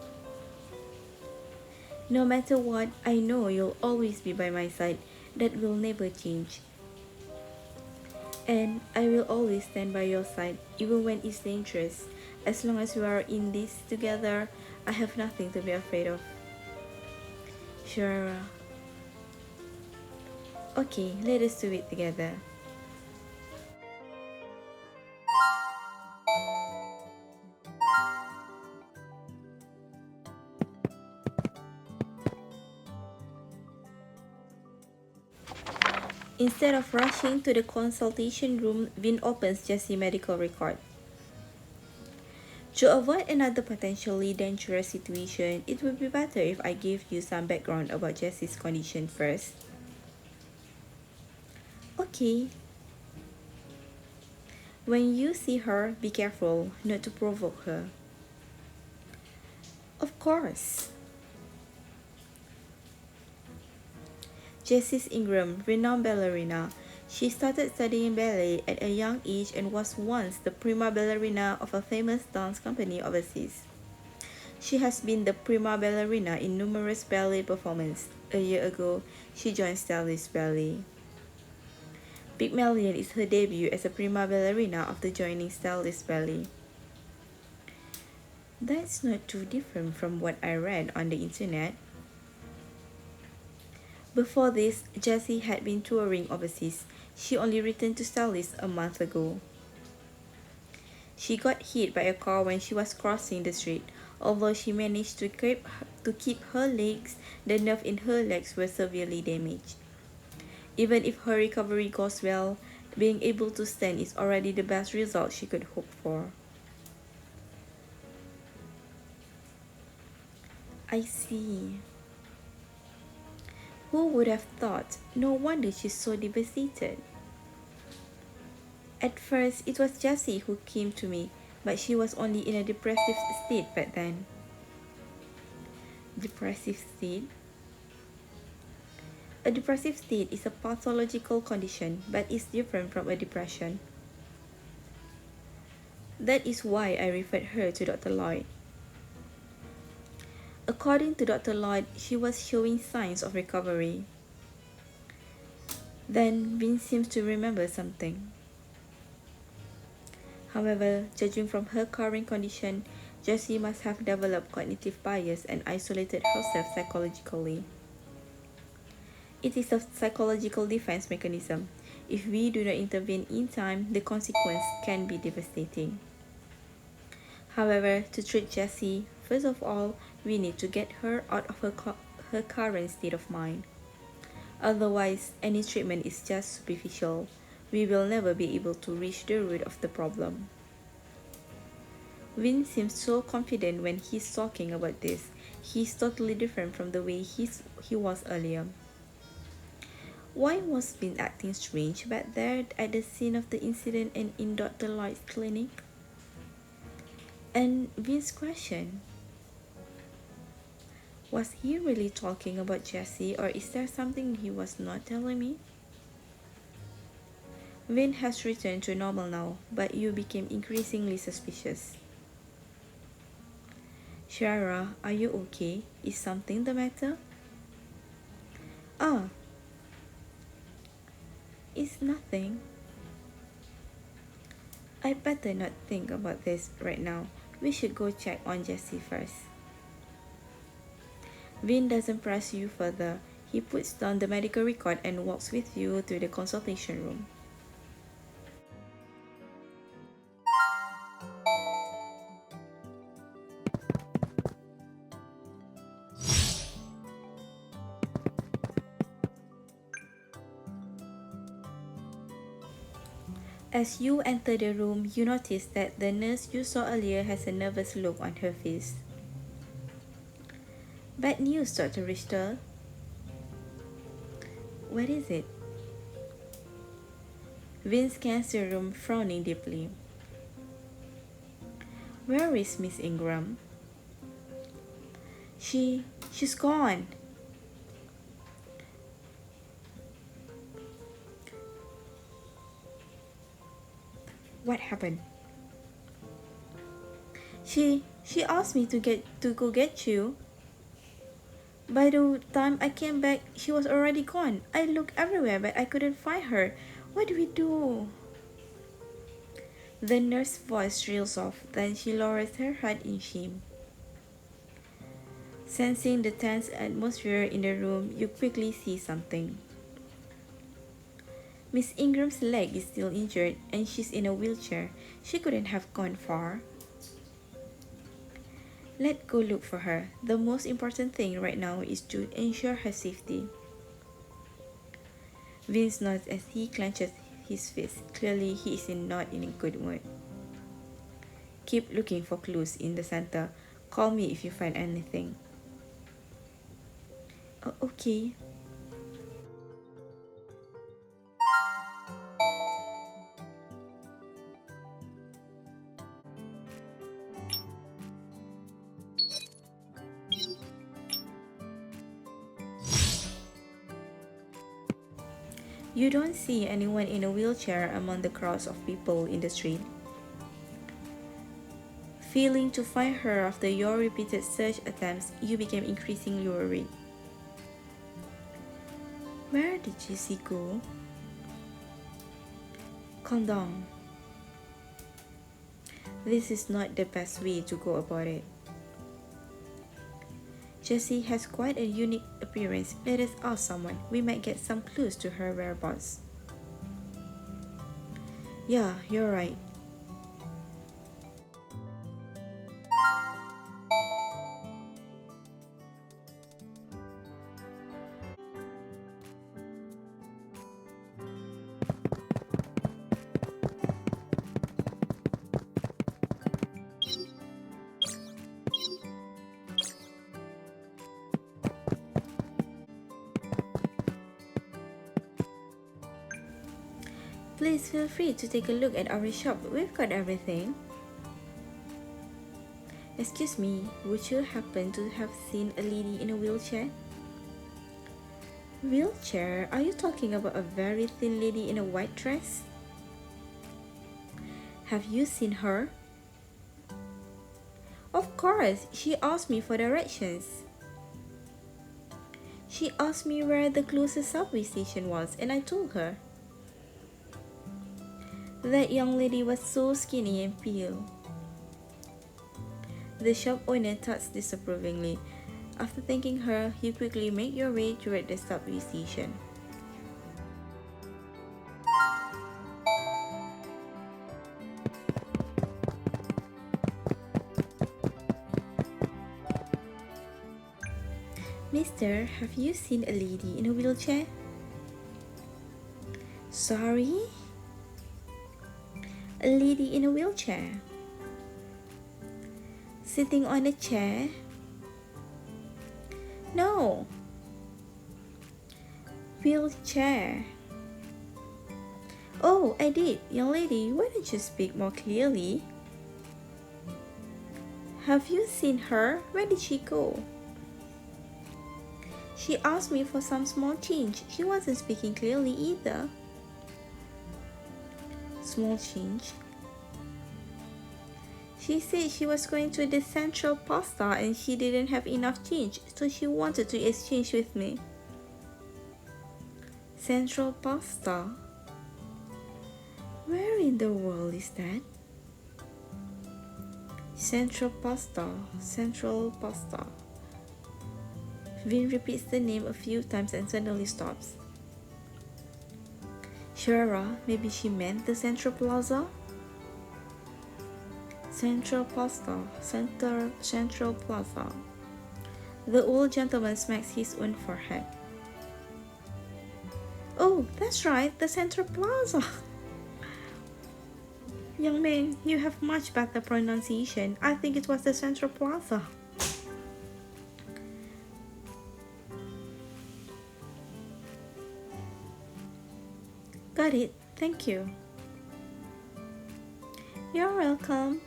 Speaker 1: No matter what, I know you'll always be by my side. That will never change. And I will always stand by your side, even when it's dangerous. As long as we are in this together, I have nothing to be afraid of. Sure. Okay, let us do it together. Instead of rushing to the consultation room, Vin opens Jessie's medical record. To avoid another potentially dangerous situation, it would be better if I give you some background about Jessie's condition first. Okay. When you see her, be careful not to provoke her. Of course. Jessie Ingram, renowned ballerina. She started studying ballet at a young age and was once the prima ballerina of a famous dance company overseas. She has been the prima ballerina in numerous ballet performances. A year ago, she joined Stardust Ballet. Pygmalion is her debut as a prima ballerina after joining Stardust Ballet. That's not too different from what I read on the internet. Before this, Jessie had been touring overseas. She only returned to Stardust a month ago. She got hit by a car when she was crossing the street. Although she managed to keep her legs, the nerve in her legs were severely damaged. Even if her recovery goes well, being able to stand is already the best result she could hope for. I see. Who would have thought? No wonder she's so devastated. At first, it was Jessie who came to me, but she was only in a depressive state back then. Depressive state? A depressive state is a pathological condition, but is different from a depression. That is why I referred her to Dr. Lloyd. According to Dr. Lloyd, she was showing signs of recovery. Then Vince seems to remember something. However, judging from her current condition, Jessie must have developed cognitive bias and isolated herself psychologically. It is a psychological defense mechanism. If we do not intervene in time, the consequence can be devastating. However, to treat Jessie, first of all, we need to get her out of her current state of mind. Otherwise, any treatment is just superficial. We will never be able to reach the root of the problem. Vin seems so confident when he's talking about this. He's totally different from the way he was earlier. Why was Vin acting strange back there at the scene of the incident and in Dr. Lloyd's clinic? And Vin's question. Was he really talking about Jessie, or is there something he was not telling me? Vin has returned to normal now, but you became increasingly suspicious. Shara, are you okay? Is something the matter? Ah, it's nothing. I better not think about this right now. We should go check on Jesse first. Vin doesn't press you further. He puts down the medical record and walks with you to the consultation room. As you enter the room, you notice that the nurse you saw earlier has a nervous look on her face. Bad news, Dr. Richter. What is it? Vince scans the room, frowning deeply. Where is Miss Ingram? She's gone. What happened? She asked me to go get you. By the time I came back, she was already gone. I looked everywhere, but I couldn't find her. What do we do? The nurse's voice trails off, then she lowers her head in shame. Sensing the tense atmosphere in the room, you quickly see something. Miss Ingram's leg is still injured and she's in a wheelchair. She couldn't have gone far. Let's go look for her. The most important thing right now is to ensure her safety. Vince nods as he clenches his fist. Clearly, he is not in a good mood. Keep looking for clues in the center. Call me if you find anything. Oh, okay. You don't see anyone in a wheelchair among the crowds of people in the street. Failing to find her after your repeated search attempts, you became increasingly worried. Where did Jessie go? Calm down. This is not the best way to go about it. Jessie has quite a unique appearance. Let us ask someone. We might get some clues to her whereabouts. Yeah, you're right. Please feel free to take a look at our shop. We've got everything. Excuse me, would you happen to have seen a lady in a wheelchair? Wheelchair? Are you talking about a very thin lady in a white dress? Have you seen her? Of course, she asked me for directions. She asked me where the closest subway station was, and I told her. That young lady was so skinny and pale. The shop owner thought disapprovingly. After thanking her, you quickly make your way toward the subway station. Mister, have you seen a lady in a wheelchair? Sorry? A lady in a wheelchair. Sitting on a chair? No. Wheelchair. Oh, I did. Young lady, why don't you speak more clearly? Have you seen her? Where did she go? She asked me for some small change. She wasn't speaking clearly either. small change. She said she was going to the Central Pasta and she didn't have enough change, so she wanted to exchange with me. Central Pasta? Where in the world is that? Central Pasta, Central Pasta. Vin repeats the name a few times and suddenly stops. Shara, maybe she meant the Central Plaza? Central Pasta, Central Plaza. The old gentleman smacks his own forehead. Oh, that's right, the Central Plaza. Young man, you have much better pronunciation. I think it was the Central Plaza. Got it, thank you. You're welcome.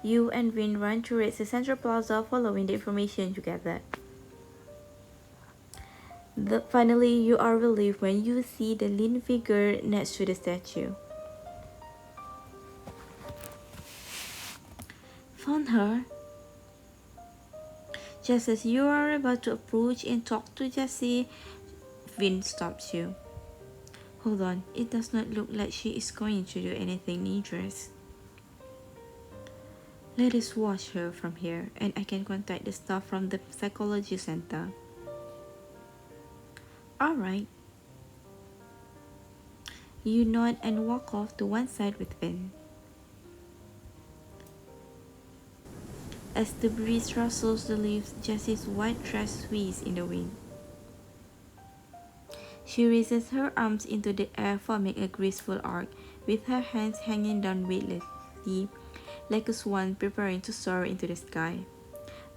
Speaker 1: You and Vin run towards the Central Plaza following the information you gathered. Finally, you are relieved when you see the lean figure next to the statue. Found her? Just as you are about to approach and talk to Jessie, Vin stops you. Hold on, it does not look like she is going to do anything dangerous. Let us watch her from here, and I can contact the staff from the psychology center. Alright. You nod and walk off to one side with Vin. As the breeze rustles the leaves, Jessie's white dress sways in the wind. She raises her arms into the air, forming a graceful arc, with her hands hanging down weightlessly, like a swan preparing to soar into the sky.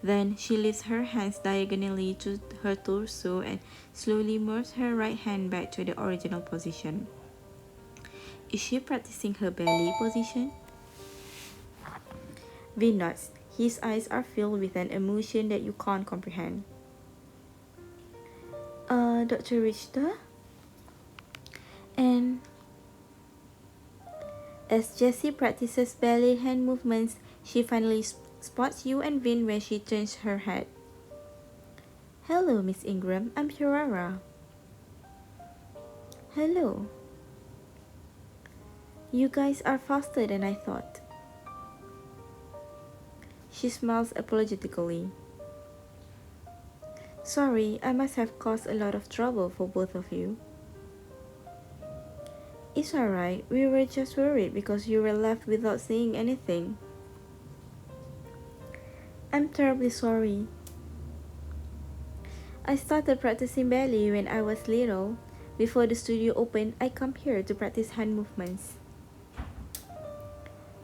Speaker 1: Then she lifts her hands diagonally to her torso and slowly moves her right hand back to the original position. Is she practicing her belly position? Vin nods. His eyes are filled with an emotion that you can't comprehend. Dr. Richter? And as Jessie practices belly hand movements, she finally spots you and Vin when she turns her head. Hello, Miss Ingram. I'm Hirara. Hello. You guys are faster than I thought. She smiles apologetically. Sorry, I must have caused a lot of trouble for both of you. It's alright, we were just worried because you were left without saying anything. I'm terribly sorry. I started practicing ballet when I was little. Before the studio opened, I come here to practice hand movements.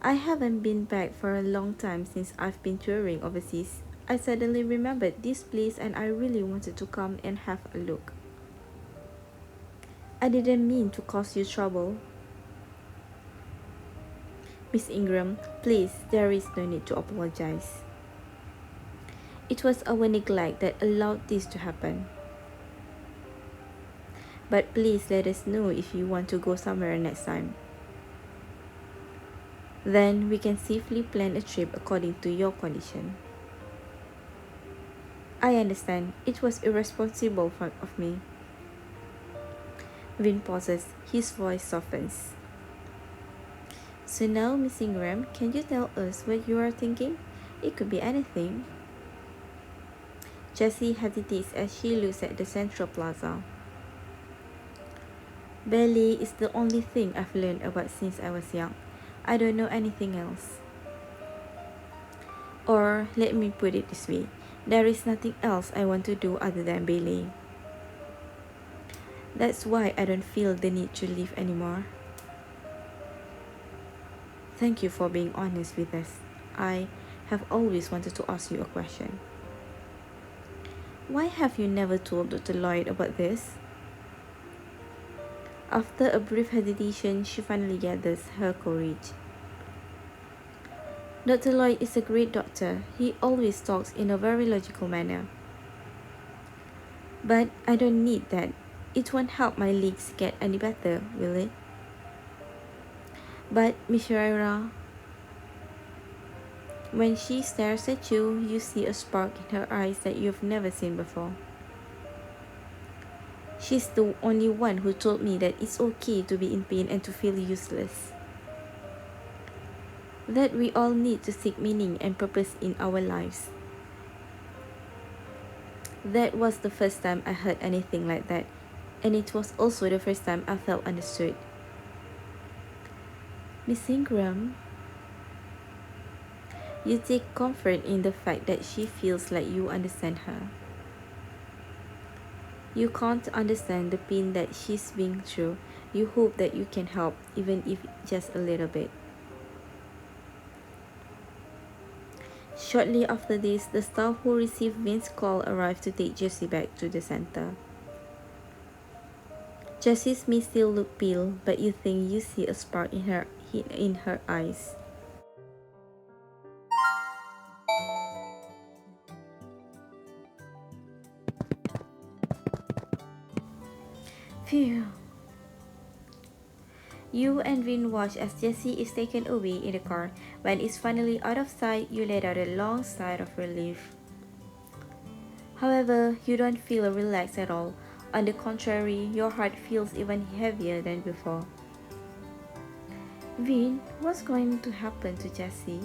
Speaker 1: I haven't been back for a long time since I've been touring overseas. I suddenly remembered this place and I really wanted to come and have a look. I didn't mean to cause you trouble. Miss Ingram, please, there is no need to apologize. It was our neglect that allowed this to happen. But please let us know if you want to go somewhere next time. Then we can safely plan a trip according to your condition. I understand. It was irresponsible of me. Vin pauses. His voice softens. So now, Miss Ingram, can you tell us what you are thinking? It could be anything. Jessie hesitates as she looks at the Central Plaza. Ballet is the only thing I've learned about since I was young. I don't know anything else. Or let me put it this way. There is nothing else I want to do other than ballet. That's why I don't feel the need to leave anymore. Thank you for being honest with us. I have always wanted to ask you a question. Why have you never told Dr. Lloyd about this? After a brief hesitation, she finally gathers her courage. Dr. Lloyd is a great doctor. He always talks in a very logical manner. But I don't need that. It won't help my legs get any better, will it? But, Miss Herrera, when she stares at you, you see a spark in her eyes that you've never seen before. She's the only one who told me that it's okay to be in pain and to feel useless. That we all need to seek meaning and purpose in our lives. That was the first time I heard anything like that, and it was also the first time I felt understood. Miss Ingram, you take comfort in the fact that she feels like you understand her. You can't understand the pain that she's been through. You hope that you can help, even if just a little bit. Shortly after this, the staff who received Vince's call arrived to take Jessie back to the center. Jessie may still look pale, but you think you see a spark in her eyes. Phew. You and Vin watch as Jessie is taken away in the car. When it's finally out of sight, you let out a long sigh of relief. However, you don't feel relaxed at all. On the contrary, your heart feels even heavier than before. Vin, what's going to happen to Jessie?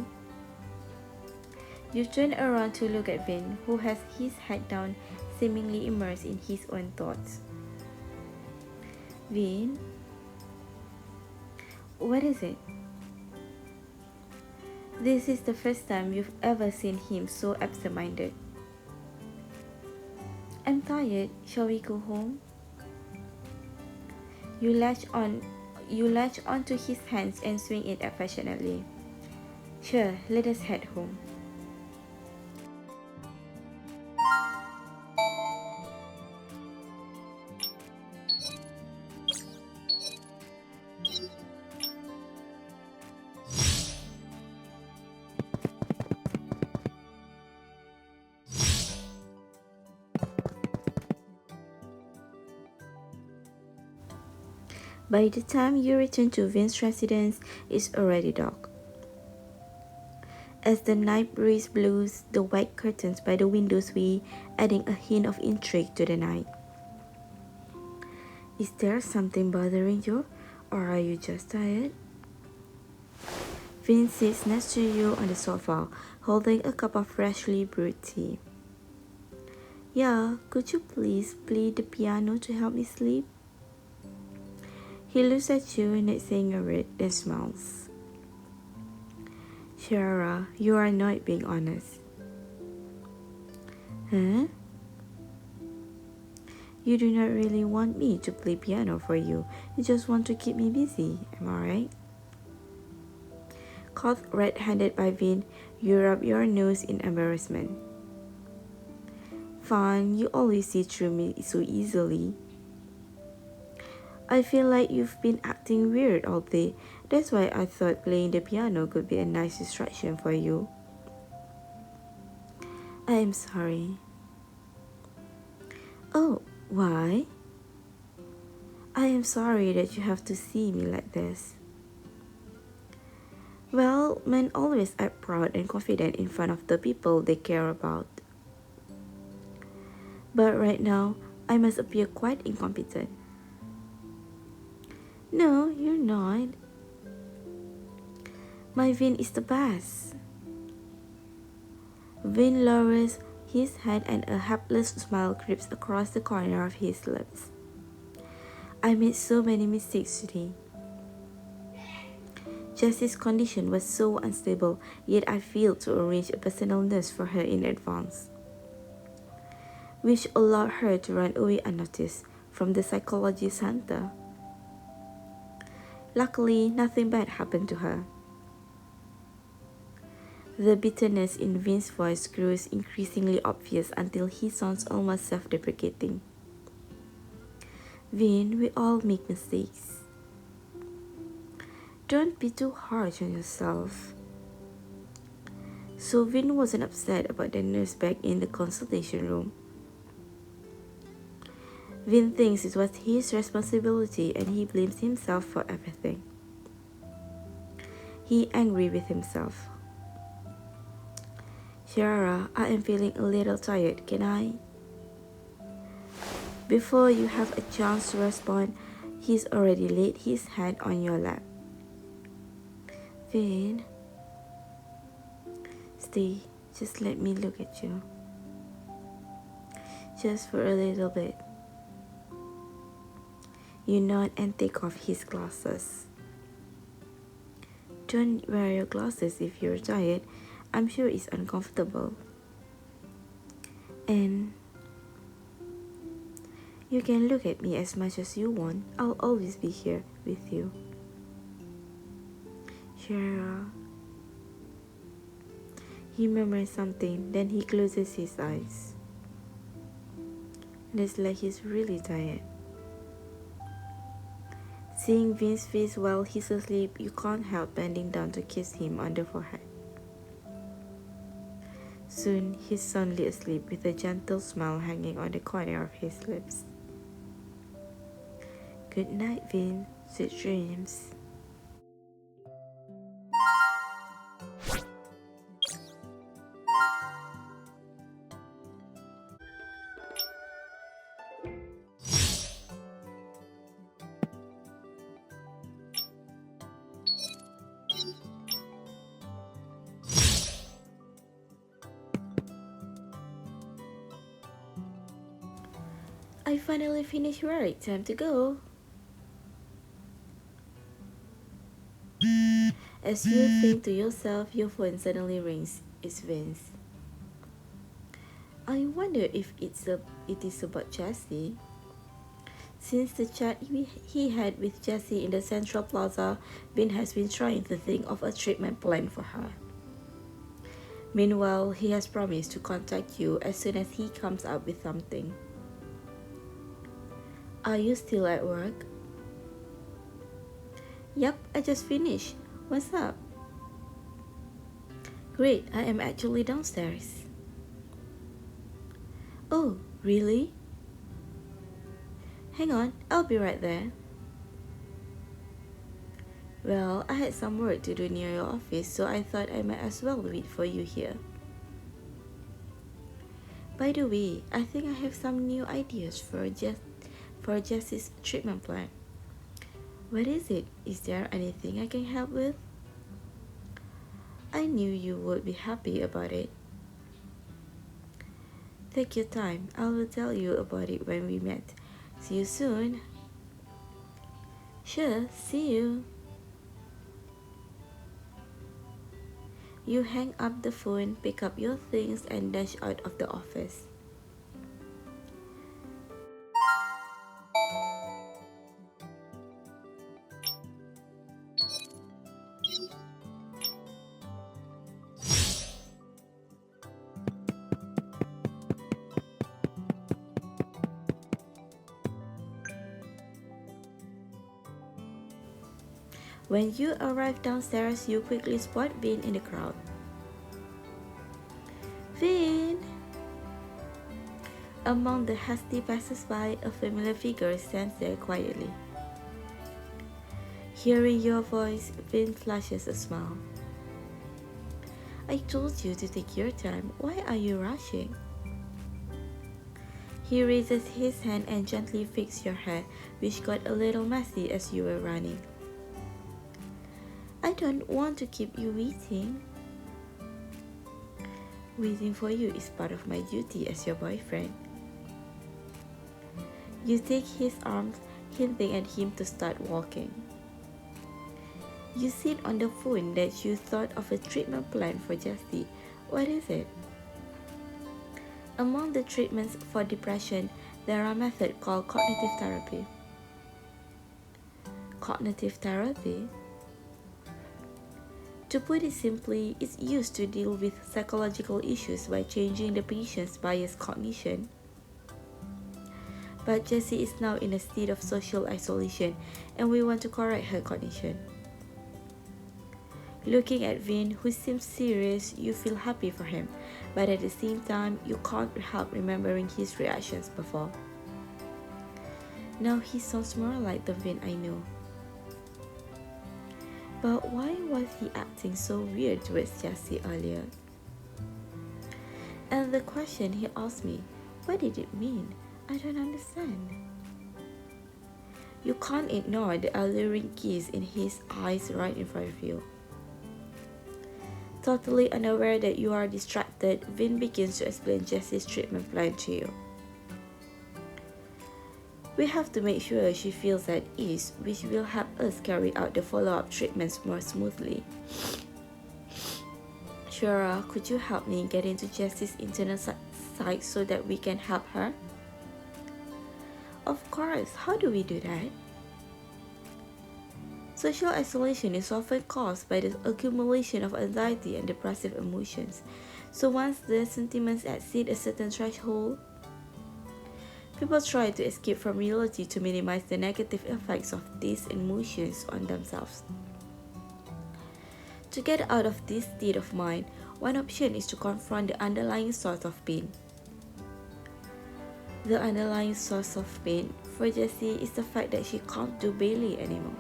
Speaker 1: You turn around to look at Vin, who has his head down, seemingly immersed in his own thoughts. Vin? What is it? This is the first time you've ever seen him so absent-minded. I'm tired. Shall we go home? You latch onto his hands and swing it affectionately. Sure, let us head home. By the time you return to Vince's residence, it's already dark. As the night breeze blows, the white curtains by the windows sway, adding a hint of intrigue to the night. Is there something bothering you, or are you just tired? Vince sits next to you on the sofa, holding a cup of freshly brewed tea. Yeah, could you please play the piano to help me sleep? He looks at you, not saying a word, then smiles. Shara, you are not being honest. Huh? You do not really want me to play piano for you. You just want to keep me busy, am I right? Caught red-handed by Vin, you rub your nose in embarrassment. Fun, you always see through me so easily. I feel like you've been acting weird all day. That's why I thought playing the piano could be a nice distraction for you. I am sorry. Oh, why? I am sorry that you have to see me like this. Well, men always act proud and confident in front of the people they care about. But right now, I must appear quite incompetent. No, you're not. My Vin is the best. Vin lowers his head and a helpless smile creeps across the corner of his lips. I made so many mistakes today. Jessie's condition was so unstable, yet I failed to arrange a personal nurse for her in advance, which allowed her to run away unnoticed from the psychology center. Luckily, nothing bad happened to her. The bitterness in Vin's voice grows increasingly obvious until he sounds almost self-deprecating. Vin, we all make mistakes. Don't be too harsh on yourself. So Vin wasn't upset about the nurse back in the consultation room. Vin thinks it was his responsibility and he blames himself for everything. He angry with himself. Shara, I am feeling a little tired, can I? Before you have a chance to respond, he's already laid his hand on your lap. Vin, stay, just let me look at you. Just for a little bit. You nod and take off his glasses. Don't wear your glasses if you're tired. I'm sure it's uncomfortable. And you can look at me as much as you want. I'll always be here with you. Shara. He murmurs something, then he closes his eyes. It's like he's really tired. Seeing Vin's face while he's asleep, you can't help bending down to kiss him on the forehead. Soon, he's soundly asleep with a gentle smile hanging on the corner of his lips. Good night, Vin. Sweet dreams. I finally finished work. Time to go. As you think to yourself, your phone suddenly rings. It's Vince. I wonder if it is about Jessie. Since the chat he had with Jessie in the Central Plaza, Vin has been trying to think of a treatment plan for her. Meanwhile, he has promised to contact you as soon as he comes up with something. Are you still at work? Yep, I just finished. What's up? Great, I am actually downstairs. Oh, really? Hang on, I'll be right there. Well, I had some work to do near your office, so I thought I might as well wait for you here. By the way, I think I have some new ideas for Jessie's treatment plan. What is it? Is there anything I can help with? I knew you would be happy about it. Take your time. I will tell you about it when we met. See you soon. Sure, see you. You hang up the phone, pick up your things, and dash out of the office. When you arrive downstairs, you quickly spot Vin in the crowd. Vin! Among the hasty passers-by, a familiar figure stands there quietly. Hearing your voice, Vin flashes a smile. I told you to take your time. Why are you rushing? He raises his hand and gently fixes your hair, which got a little messy as you were running. I don't want to keep you waiting. Waiting for you is part of my duty as your boyfriend. You take his arms, hinting at him to start walking. You sit on the phone that you thought of a treatment plan for Jessie. What is it? Among the treatments for depression, there are methods called cognitive therapy. Cognitive therapy? To put it simply, it's used to deal with psychological issues by changing the patient's biased cognition. But Jessie is now in a state of social isolation and we want to correct her condition. Looking at Vin, who seems serious, you feel happy for him, but at the same time, you can't help remembering his reactions before. Now he sounds more like the Vin I know. But why was he acting so weird towards Jessie earlier? And the question he asked me, what did it mean? I don't understand. You can't ignore the alluring gaze in his eyes right in front of you. Totally unaware that you are distracted, Vin begins to explain Jessie's treatment plan to you. We have to make sure she feels at ease, which will help us carry out the follow-up treatments more smoothly. Shura, could you help me get into Jessie's internal site so that we can help her? Of course, how do we do that? Social isolation is often caused by the accumulation of anxiety and depressive emotions. So once the sentiments exceed a certain threshold, people try to escape from reality to minimize the negative effects of these emotions on themselves. To get out of this state of mind, one option is to confront the underlying source of pain. The underlying source of pain for Jessie is the fact that she can't do ballet anymore.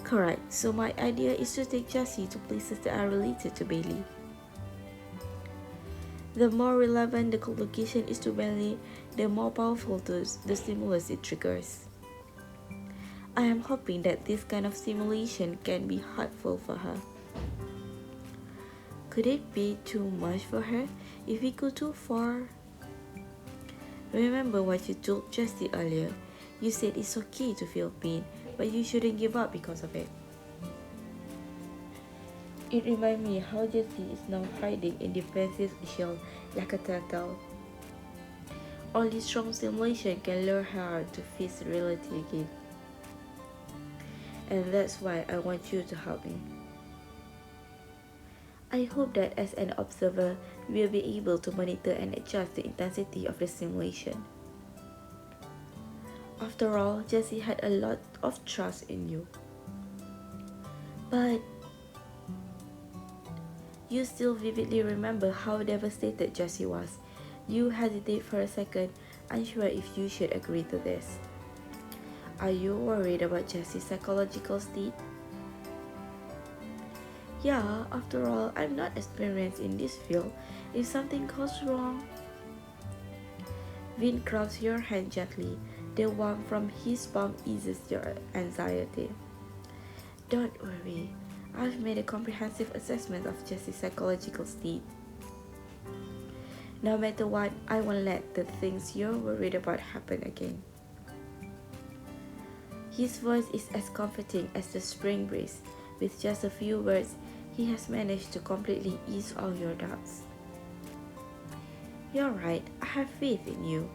Speaker 1: Correct, so my idea is to take Jessie to places that are related to ballet. The more relevant the location is to ballet, the more powerful the stimulus it triggers. I am hoping that this kind of stimulation can be helpful for her. Could it be too much for her if we go too far? Remember what you told Jessie earlier. You said it's okay to feel pain, but you shouldn't give up because of it. It reminds me how Jessie is now hiding in defensive shell like a turtle. Only strong stimulation can lure her to face reality again. And that's why I want you to help me. I hope that as an observer, we will be able to monitor and adjust the intensity of the stimulation. After all, Jessie had a lot of trust in you. But you still vividly remember how devastated Jessie was. You hesitate for a second, unsure if you should agree to this. Are you worried about Jessie's psychological state? Yeah, after all, I'm not experienced in this field. If something goes wrong... Vin grabs your hand gently. The warmth from his palm eases your anxiety. Don't worry, I've made a comprehensive assessment of Jessie's psychological state. No matter what, I won't let the things you're worried about happen again. His voice is as comforting as the spring breeze. With just a few words, he has managed to completely ease all your doubts. You're right, I have faith in you.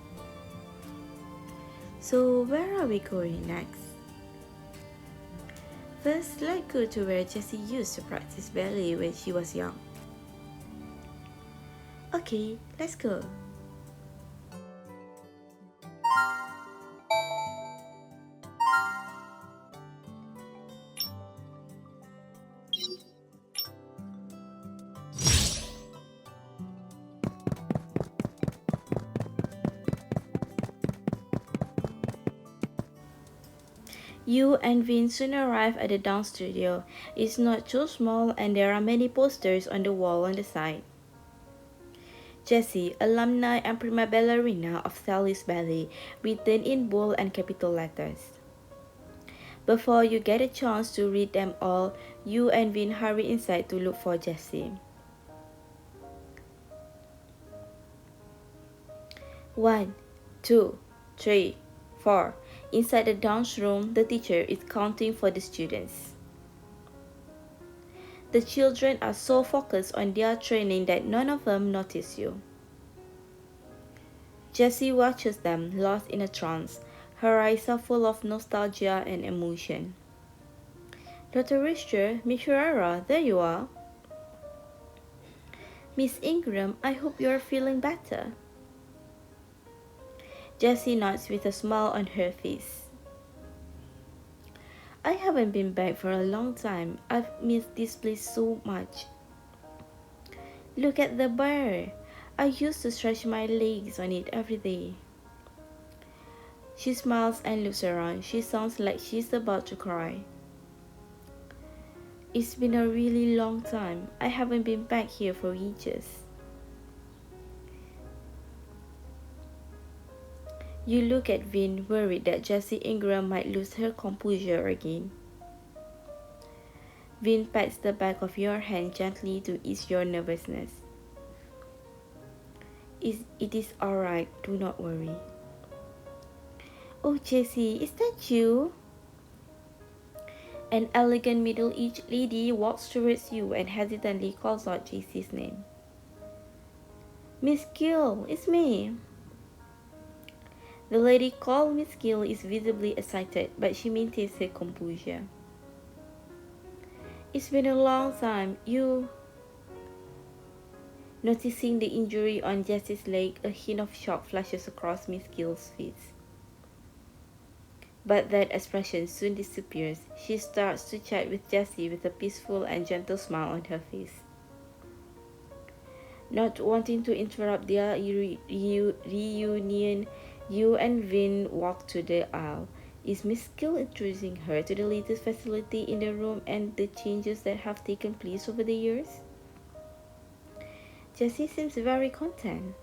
Speaker 1: So where are we going next? First, let's go to where Jessie used to practice ballet when she was young. Okay, let's go. You and Vin soon arrive at the dance studio. It's not too small and there are many posters on the wall on the side. Jessie, alumni and prima ballerina of Sally's Ballet, written in bold and capital letters. Before you get a chance to read them all, you and Vin hurry inside to look for Jessie. 1, 2, 3, 4. Inside the dance room, the teacher is counting for the students. The children are so focused on their training that none of them notice you. Jessie watches them, lost in a trance. Her eyes are full of nostalgia and emotion. Dr. Richter, Miss Ferrara, there you are. Miss Ingram, I hope you are feeling better. Jessie nods with a smile on her face. I haven't been back for a long time. I've missed this place so much. Look at the bear. I used to stretch my legs on it every day. She smiles and looks around. She sounds like she's about to cry. It's been a really long time. I haven't been back here for ages. You look at Vin, worried that Jessie Ingram might lose her composure again. Vin pats the back of your hand gently to ease your nervousness. It is alright, do not worry. Oh, Jessie, is that you? An elegant middle-aged lady walks towards you and hesitantly calls out Jessie's name. Miss Gill, it's me. The lady called Miss Gill is visibly excited, but she maintains her composure. It's been a long time. Noticing the injury on Jessie's leg, a hint of shock flashes across Miss Gill's face. But that expression soon disappears. She starts to chat with Jessie with a peaceful and gentle smile on her face. Not wanting to interrupt their reunion, you and Vin walk to the aisle. Is Miss Gill introducing her to the latest facility in the room and the changes that have taken place over the years? Jessie seems very content.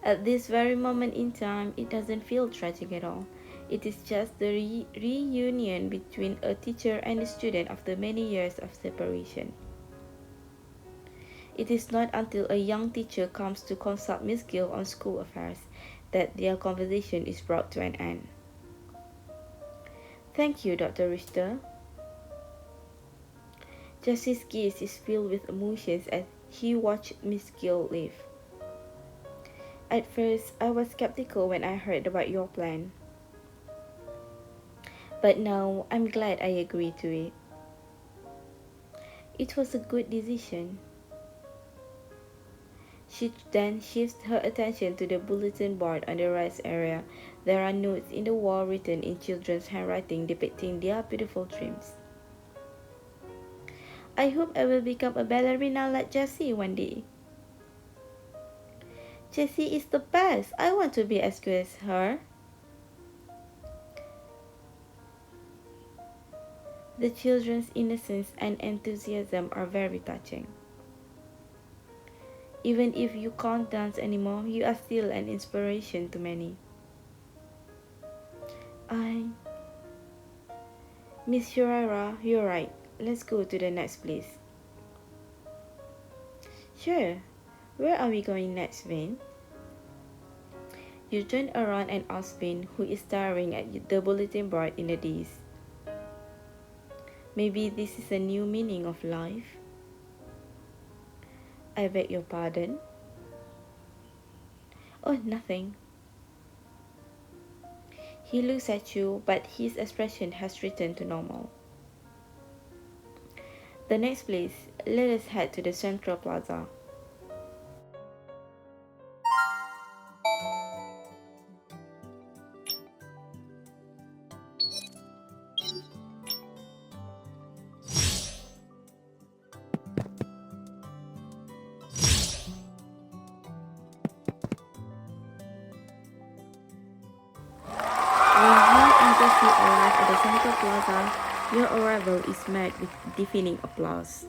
Speaker 1: At this very moment in time, it doesn't feel tragic at all. It is just the reunion between a teacher and a student after many years of separation. It is not until a young teacher comes to consult Miss Gill on school affairs that their conversation is brought to an end. Thank you, Dr. Richter. Jessie's gaze is filled with emotions as he watched Miss Gill leave. At first, I was skeptical when I heard about your plan. But now, I'm glad I agreed to it. It was a good decision. She then shifts her attention to the bulletin board on the rest area. There are notes in the wall written in children's handwriting depicting their beautiful dreams. I hope I will become a ballerina like Jessie one day. Jessie is the best. I want to be as good as her. The children's innocence and enthusiasm are very touching. Even if you can't dance anymore, you are still an inspiration to many. Miss Ferrara, you're right. Let's go to the next place. Sure. Where are we going next, Vin? You turn around and ask Vin, who is staring at the bulletin board in a daze. Maybe this is a new meaning of life. I beg your pardon? Oh, nothing. He looks at you, but his expression has returned to normal. The next place, let us head to the Central Plaza. Arrive at the Central Plaza, your arrival is met with deafening applause.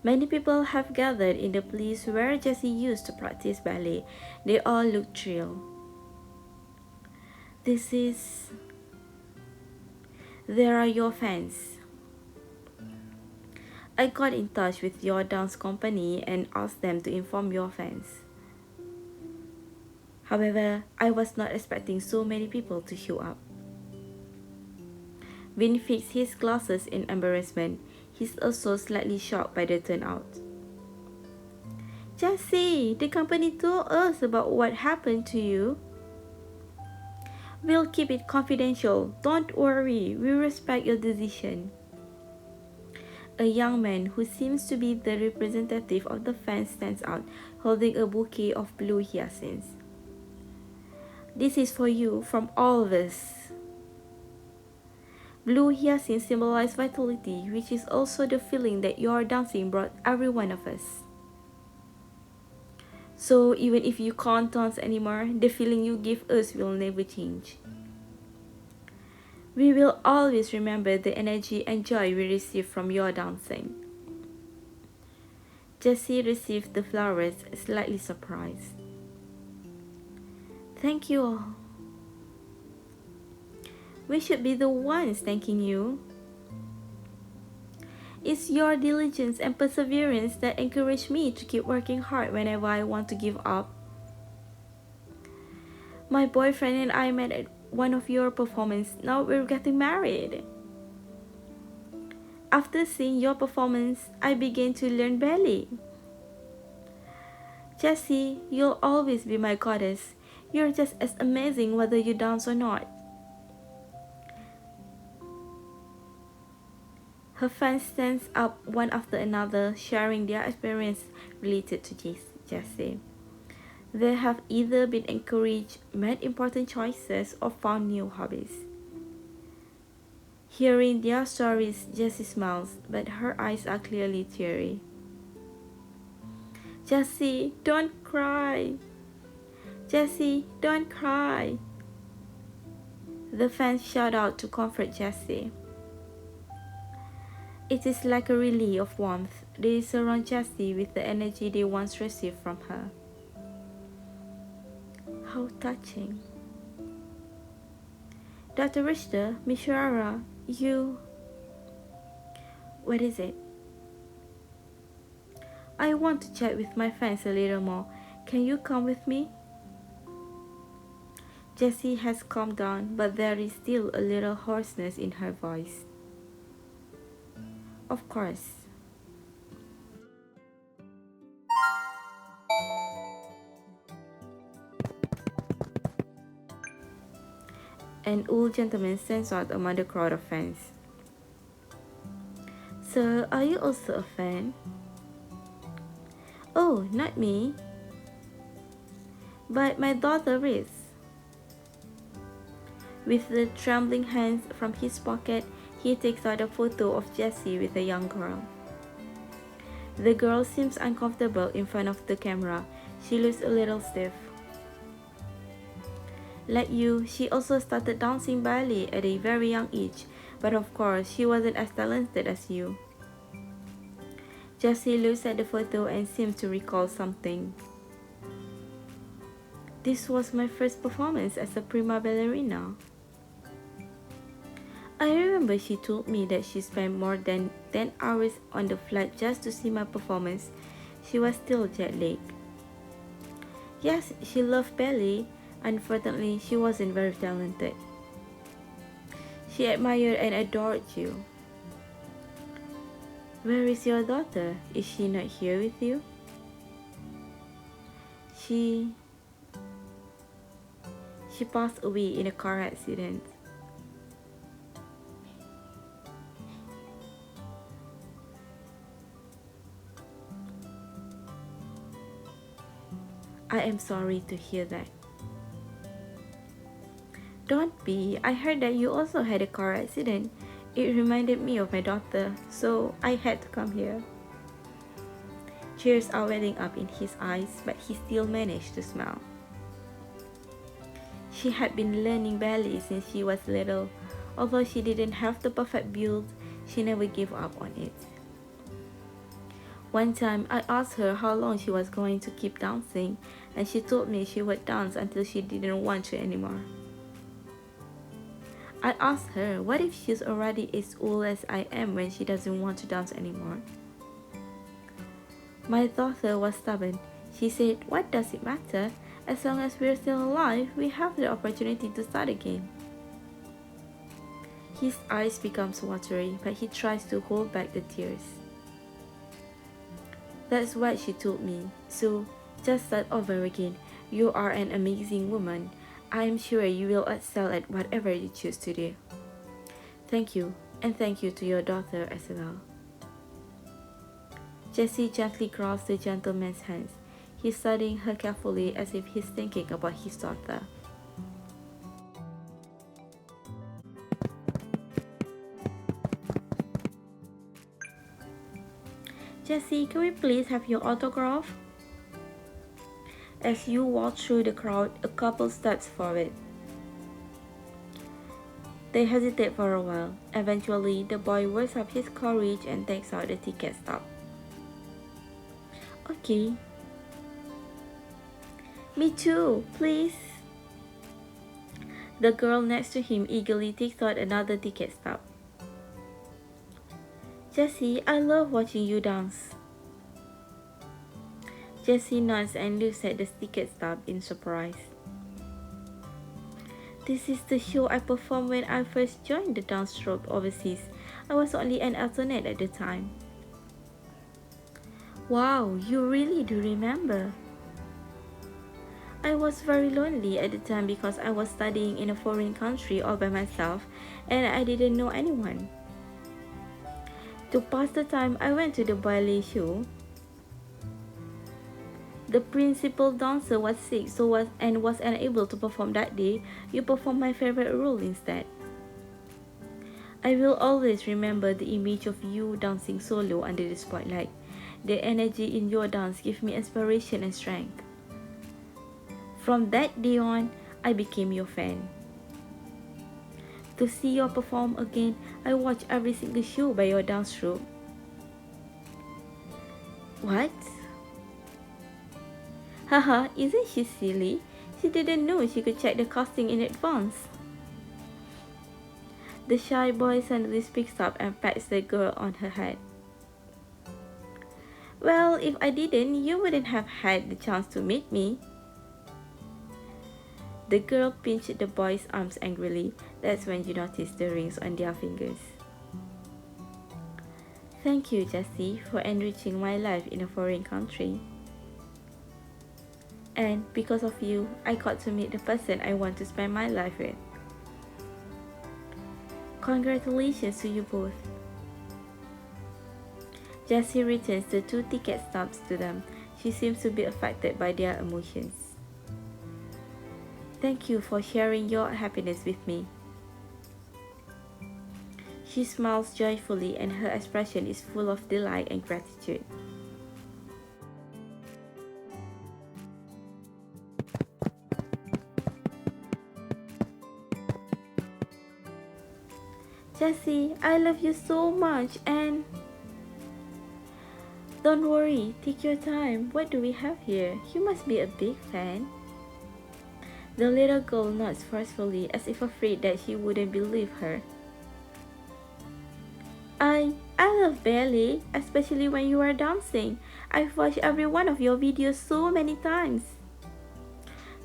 Speaker 1: Many people have gathered in the place where Jessie used to practice ballet. They all look thrilled. There are your fans. I got in touch with your dance company and asked them to inform your fans. However, I was not expecting so many people to show up. Vin fixed his glasses in embarrassment. He's also slightly shocked by the turnout. Jessie, the company told us about what happened to you. We'll keep it confidential. Don't worry, we respect your decision. A young man who seems to be the representative of the fans stands out, holding a bouquet of blue hyacinths. This is for you from all of us. Blue hyacinths symbolize vitality, which is also the feeling that your dancing brought every one of us. So even if you can't dance anymore, the feeling you give us will never change. We will always remember the energy and joy we received from your dancing. Jessie received the flowers, slightly surprised. Thank you all. We should be the ones thanking you. It's your diligence and perseverance that encourage me to keep working hard whenever I want to give up. My boyfriend and I met at one of your performances. Now we're getting married. After seeing your performance, I began to learn ballet. Jessie, you'll always be my goddess. You're just as amazing whether you dance or not. Her fans stand up one after another, sharing their experience related to Jessie. They have either been encouraged, made important choices, or found new hobbies. Hearing their stories, Jessie smiles, but her eyes are clearly teary. Jessie, don't cry. Jessie, don't cry. The fans shout out to comfort Jessie. It is like a relay of warmth. They surround Jessie with the energy they once received from her. How touching. Dr. Richter, Mishwara, you... What is it? I want to chat with my fans a little more. Can you come with me? Jessie has calmed down, but there is still a little hoarseness in her voice. Of course. An old gentleman stands out among the crowd of fans. Sir, are you also a fan? Oh, not me. But my daughter is. With the trembling hands from his pocket, he takes out a photo of Jessie with a young girl. The girl seems uncomfortable in front of the camera. She looks a little stiff. Like you, she also started dancing ballet at a very young age, but of course, she wasn't as talented as you. Jessie looks at the photo and seems to recall something. This was my first performance as a prima ballerina. I remember she told me that she spent more than 10 hours on the flight just to see my performance. She was still jet lagged. Yes, she loved ballet. Unfortunately, she wasn't very talented. She admired and adored you. Where is your daughter? Is she not here with you? She passed away in a car accident. I am sorry to hear that. Don't be. I heard that you also had a car accident. It reminded me of my daughter, so I had to come here. Tears are welling up in his eyes, but he still managed to smile. She had been learning ballet since she was little. Although she didn't have the perfect build, she never gave up on it. One time, I asked her how long she was going to keep dancing, and she told me she would dance until she didn't want to anymore. I asked her, what if she's already as old as I am when she doesn't want to dance anymore? My daughter was stubborn. She said, what does it matter? As long as we're still alive, we have the opportunity to start again. His eyes become watery, but he tries to hold back the tears. That's what she told me. So, just start over again. You are an amazing woman. I am sure you will excel at whatever you choose to do. Thank you, and thank you to your daughter as well. Jessie gently grabs the gentleman's hands. He's studying her carefully as if he's thinking about his daughter. Jessie, can we please have your autograph? As you walk through the crowd, a couple steps forward. They hesitate for a while. Eventually, the boy works up his courage and takes out the ticket stub. Okay. Me too, please. The girl next to him eagerly takes out another ticket stub. Jessie, I love watching you dance. Jessie nods and looks at the ticket stub in surprise. This is the show I performed when I first joined the dance troupe overseas. I was only an alternate at the time. Wow, you really do remember. I was very lonely at the time because I was studying in a foreign country all by myself and I didn't know anyone. To pass the time, I went to the ballet show. The principal dancer was sick and was unable to perform that day. You performed my favorite role instead. I will always remember the image of you dancing solo under the spotlight. The energy in your dance gave me inspiration and strength. From that day on, I became your fan. To see you perform again, I watch every single show by your dance troupe. What? Haha, isn't she silly? She didn't know she could check the casting in advance. The shy boy suddenly speaks up and pats the girl on her head. Well, if I didn't, you wouldn't have had the chance to meet me. The girl pinched the boy's arms angrily. That's when you notice the rings on their fingers. Thank you, Jessie, for enriching my life in a foreign country. And because of you, I got to meet the person I want to spend my life with. Congratulations to you both. Jessie returns the 2 ticket stubs to them. She seems to be affected by their emotions. Thank you for sharing your happiness with me. She smiles joyfully and her expression is full of delight and gratitude. Jessie, I love you so much and... Don't worry, take your time. What do we have here? You must be a big fan. The little girl nods forcefully as if afraid that she wouldn't believe her. I love ballet, especially when you are dancing. I've watched every one of your videos so many times.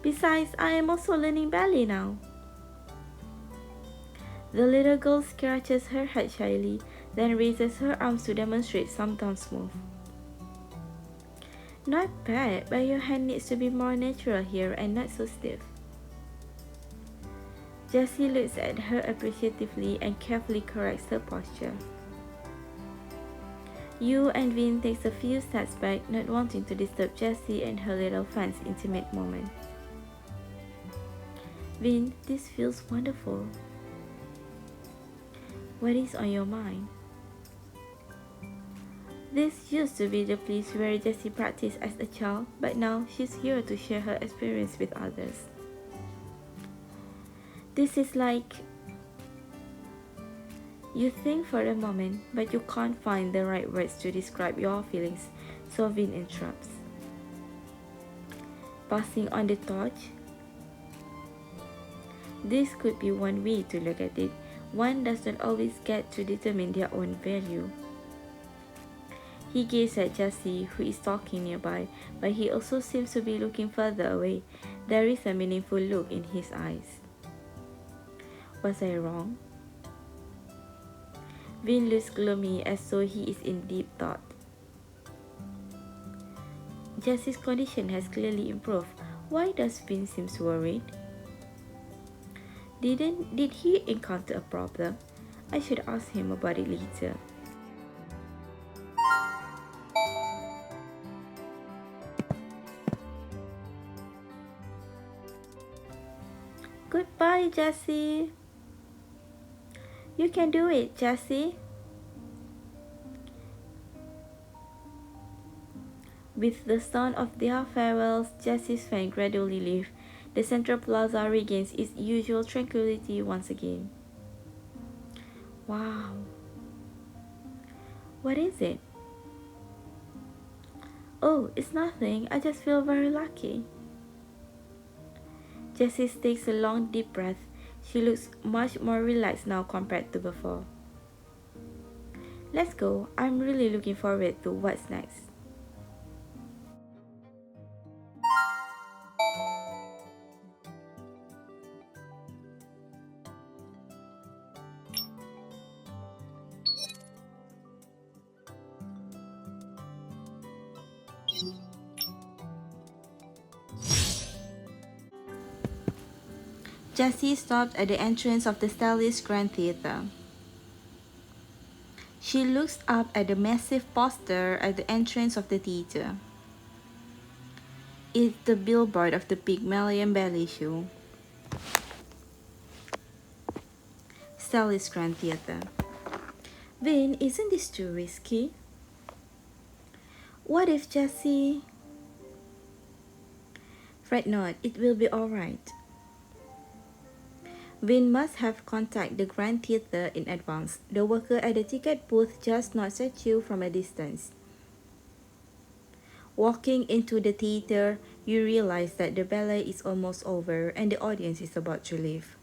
Speaker 1: Besides, I am also learning ballet now. The little girl scratches her head shyly, then raises her arms to demonstrate some dance move. Not bad, but your hand needs to be more natural here and not so stiff. Jessie looks at her appreciatively and carefully corrects her posture. Yu and Vin takes a few steps back, not wanting to disturb Jessie and her little fan's intimate moment. Vin, this feels wonderful. What is on your mind? This used to be the place where Jessie practiced as a child, but now she's here to share her experience with others. This is like... You think for a moment, but you can't find the right words to describe your feelings, so Vin interrupts. Passing on the torch? This could be one way to look at it. One doesn't always get to determine their own value. He gazes at Jessie, who is talking nearby, but he also seems to be looking further away. There is a meaningful look in his eyes. Was I wrong? Vin looks gloomy as though he is in deep thought. Jessie's condition has clearly improved. Why does Vin seem worried? Did he encounter a problem? I should ask him about it later. Goodbye, Jessie. You can do it, Jessie. With the sound of their farewells, Jessie's friend gradually leaves. The central plaza regains its usual tranquility once again. Wow. What is it? Oh, it's nothing. I just feel very lucky. Jessie takes a long deep breath. She looks much more relaxed now compared to before. Let's go. I'm really looking forward to what's next. Jessie stopped at the entrance of the stylish Grand Theatre. She looks up at the massive poster at the entrance of the theater. It's the billboard of the Pygmalion Ballet Show. Stylish Grand Theatre. Vin, isn't this too risky? What if Jessie... Fret not, it will be alright. Vin must have contacted the Grand Theatre in advance. The worker at the ticket booth just nods at you from a distance. Walking into the theater, you realize that the ballet is almost over and the audience is about to leave.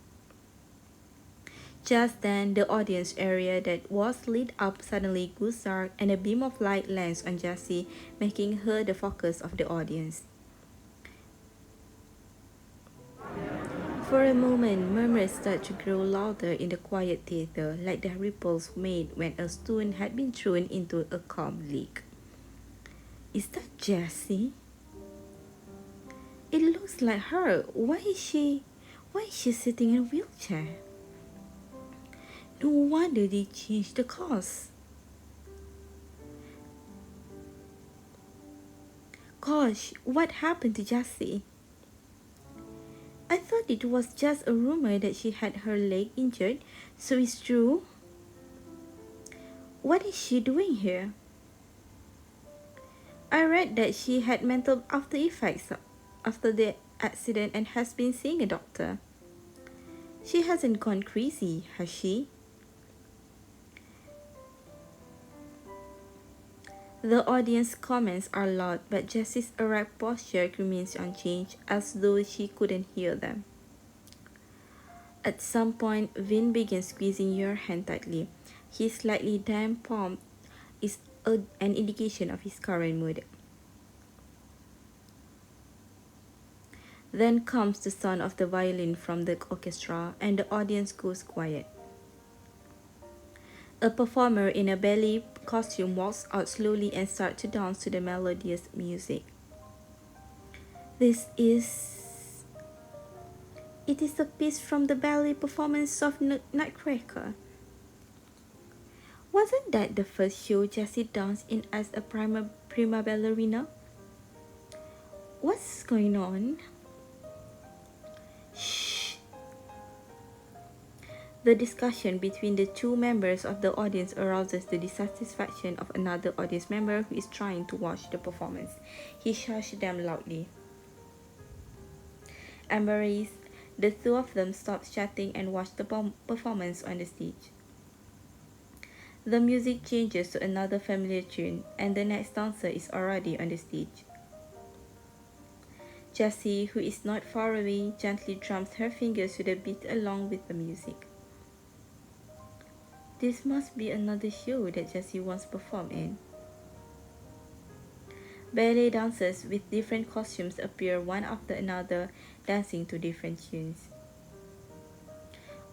Speaker 1: Just then, the audience area that was lit up suddenly goes dark and a beam of light lands on Jessie, making her the focus of the audience. For a moment, murmurs start to grow louder in the quiet theater, like the ripples made when a stone had been thrown into a calm lake. Is that Jessie? It looks like her. Why is she sitting in a wheelchair? No wonder they changed the cast. Gosh, what happened to Jessie? I thought it was just a rumor that she had her leg injured, so it's true? What is she doing here? I read that she had mental after effects after the accident and has been seeing a doctor. She hasn't gone crazy, has she? The audience comments are loud, but Jessie's erect posture remains unchanged, as though she couldn't hear them. At some point, Vin begins squeezing your hand tightly. His slightly damp palm is an indication of his current mood. Then comes the sound of the violin from the orchestra, and the audience goes quiet. A performer in a ballet costume walks out slowly and starts to dance to the melodious music. It is a piece from the ballet performance of Nutcracker. Wasn't that the first show Jessie danced in as a prima ballerina? What's going on? Shh. The discussion between the two members of the audience arouses the dissatisfaction of another audience member who is trying to watch the performance. He shushes them loudly. Embarrassed, the two of them stop chatting and watch the performance on the stage. The music changes to another familiar tune, and the next dancer is already on the stage. Jessie, who is not far away, gently drums her fingers to the beat along with the music. This must be another show that Jessie once performed in. Ballet dancers with different costumes appear one after another, dancing to different tunes.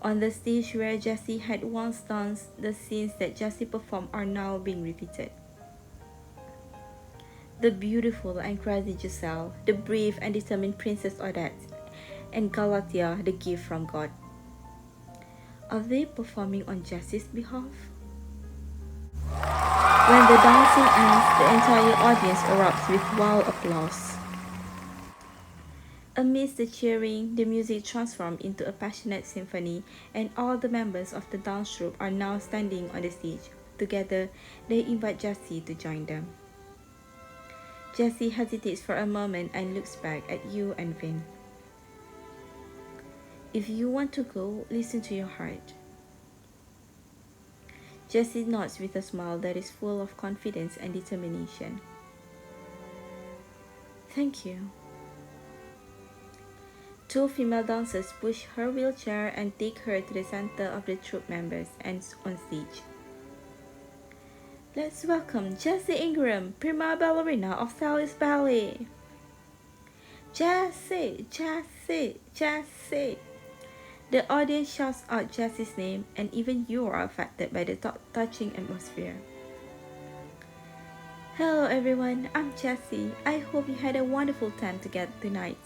Speaker 1: On the stage where Jessie had once danced, the scenes that Jessie performed are now being repeated. The beautiful and crazy Giselle, the brave and determined Princess Odette, and Galatea, the gift from God. Are they performing on Jessie's behalf? When the dancing ends, the entire audience erupts with wild applause. Amidst the cheering, the music transforms into a passionate symphony, and all the members of the dance troupe are now standing on the stage. Together, they invite Jessie to join them. Jessie hesitates for a moment and looks back at you and Vin. If you want to go, listen to your heart. Jessie nods with a smile that is full of confidence and determination. Thank you. Two female dancers push her wheelchair and take her to the center of the troupe members and on stage. Let's welcome Jessie Ingram, prima ballerina of Sally's Ballet. Jessie, Jessie, Jessie. The audience shouts out Jessie's name, and even you are affected by the touching atmosphere. Hello everyone, I'm Jessie. I hope you had a wonderful time together tonight.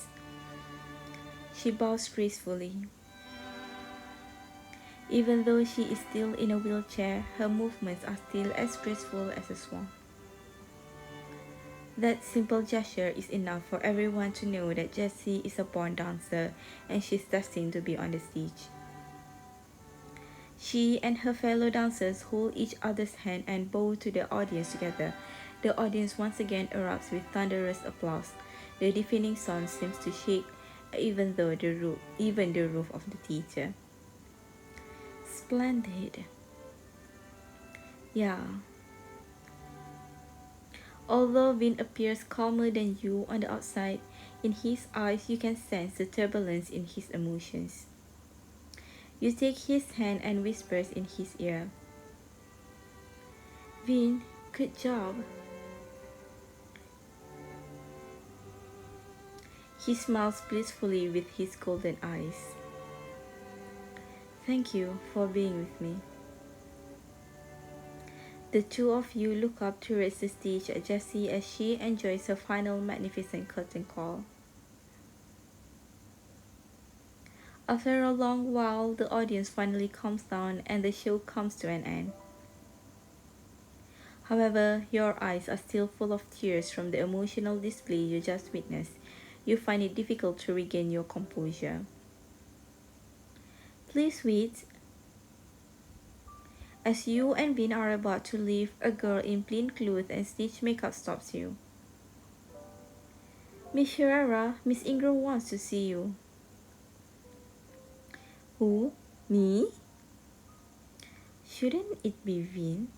Speaker 1: She bows gracefully. Even though she is still in a wheelchair, her movements are still as graceful as a swan. That simple gesture is enough for everyone to know that Jessie is a born dancer and she's destined to be on the stage. She and her fellow dancers hold each other's hand and bow to the audience together. The audience once again erupts with thunderous applause. The deafening sound seems to shake even the roof of the theater. Splendid. Yeah. Although Vin appears calmer than you on the outside, in his eyes you can sense the turbulence in his emotions. You take his hand and whispers in his ear. Vin, good job. He smiles blissfully with his golden eyes. Thank you for being with me. The two of you look up towards the stage at Jessie as she enjoys her final magnificent curtain call. After a long while, the audience finally calms down and the show comes to an end. However, your eyes are still full of tears from the emotional display you just witnessed. You find it difficult to regain your composure. Please wait. As you and Vin are about to leave, a girl in plain clothes and stitched makeup stops you. Miss Herrera, Miss Ingram wants to see you. Who? Me? Shouldn't it be Vin?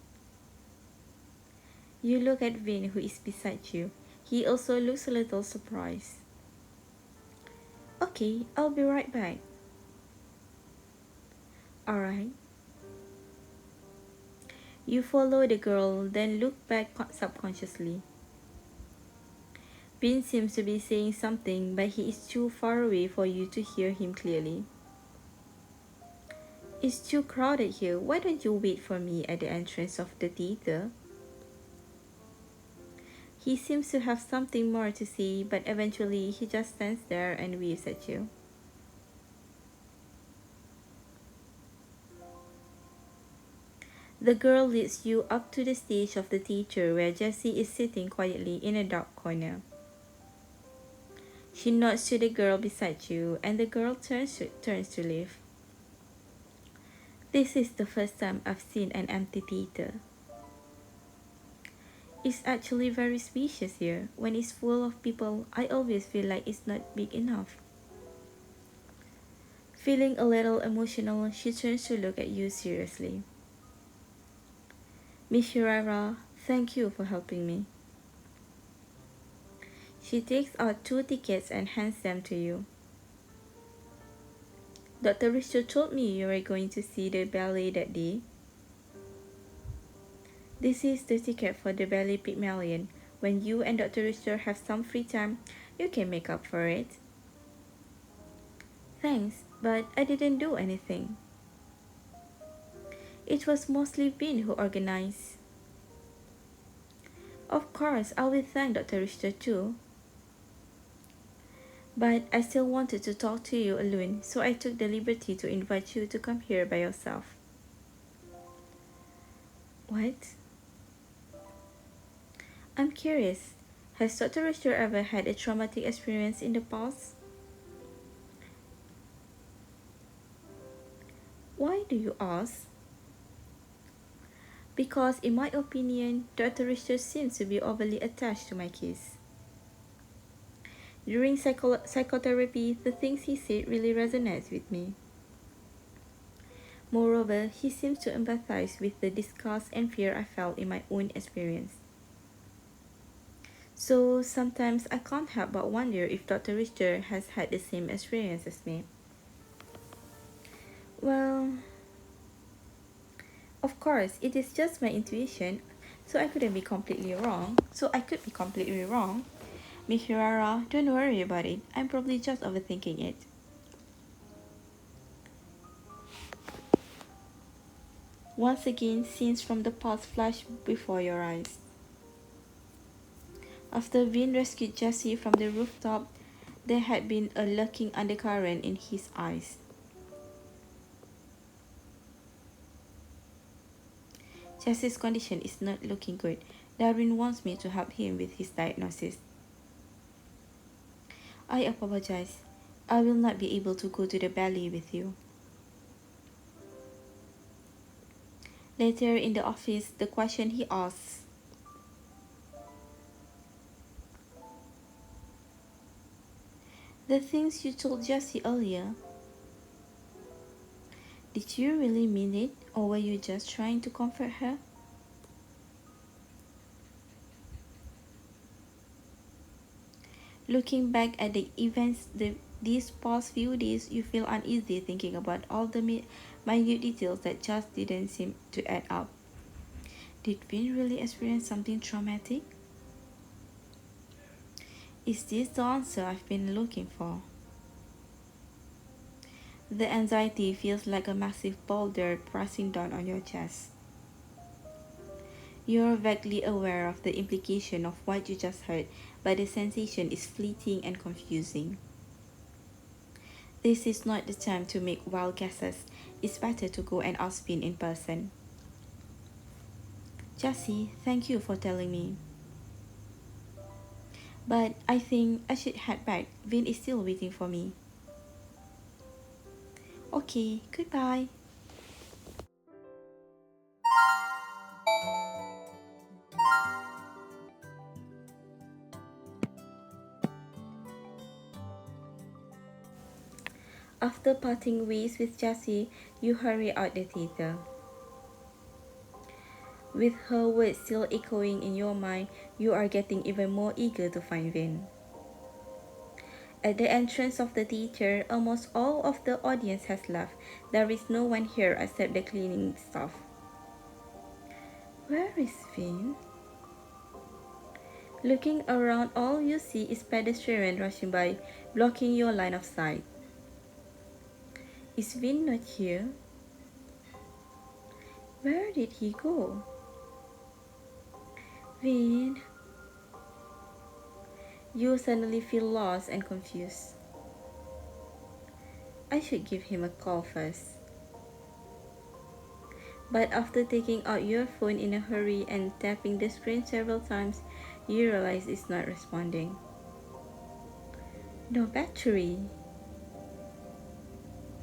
Speaker 1: You look at Vin, who is beside you. He also looks a little surprised. Okay, I'll be right back. Alright. You follow the girl, then look back subconsciously. Vin seems to be saying something, but he is too far away for you to hear him clearly. It's too crowded here. Why don't you wait for me at the entrance of the theater? He seems to have something more to say, but eventually he just stands there and waves at you. The girl leads you up to the stage of the theater where Jessie is sitting quietly in a dark corner. She nods to the girl beside you, and the girl turns to leave. This is the first time I've seen an empty theater. It's actually very spacious here. When it's full of people, I always feel like it's not big enough. Feeling a little emotional, she turns to look at you seriously. Miss Herrera, thank you for helping me. She takes out 2 tickets and hands them to you. Dr. Richter told me you were going to see the ballet that day. This is the ticket for the ballet Pygmalion. When you and Dr. Richter have some free time, you can make up for it. Thanks, but I didn't do anything. It was mostly Vin who organized. Of course, I will thank Dr. Richter too. But I still wanted to talk to you alone, so I took the liberty to invite you to come here by yourself. What? I'm curious. Has Dr. Richter ever had a traumatic experience in the past? Why do you ask? Because, in my opinion, Dr. Richter seems to be overly attached to my case. During psychotherapy, the things he said really resonates with me. Moreover, he seems to empathize with the disgust and fear I felt in my own experience. So sometimes I can't help but wonder if Dr. Richter has had the same experience as me. Well, of course, it is just my intuition, so I could be completely wrong. Miss Hirara, don't worry about it. I'm probably just overthinking it. Once again, scenes from the past flash before your eyes. After Vin rescued Jesse from the rooftop, there had been a lurking undercurrent in his eyes. Jesse's condition is not looking good. Darwin wants me to help him with his diagnosis. I apologize. I will not be able to go to the ballet with you. Later in the office, the question he asks, the things you told Jessie earlier, did you really mean it, or were you just trying to comfort her? Looking back at the events these past few days, you feel uneasy thinking about all the minute details that just didn't seem to add up. Did Vin really experience something traumatic? Is this the answer I've been looking for? The anxiety feels like a massive boulder pressing down on your chest. You're vaguely aware of the implication of what you just heard, but the sensation is fleeting and confusing. This is not the time to make wild guesses. It's better to go and ask Vin in person. Jessie, thank you for telling me. But I think I should head back. Vin is still waiting for me. Okay, goodbye. After parting ways with Jessie, you hurry out the theater. With her words still echoing in your mind, you are getting even more eager to find Vin. At the entrance of the theater, almost all of the audience has left. There is no one here except the cleaning staff. Where is Vin? Looking around, all you see is pedestrians rushing by, blocking your line of sight. Is Vin not here? Where did he go? Vin. You suddenly feel lost and confused. I should give him a call first. But after taking out your phone in a hurry and tapping the screen several times, you realize it's not responding. No battery.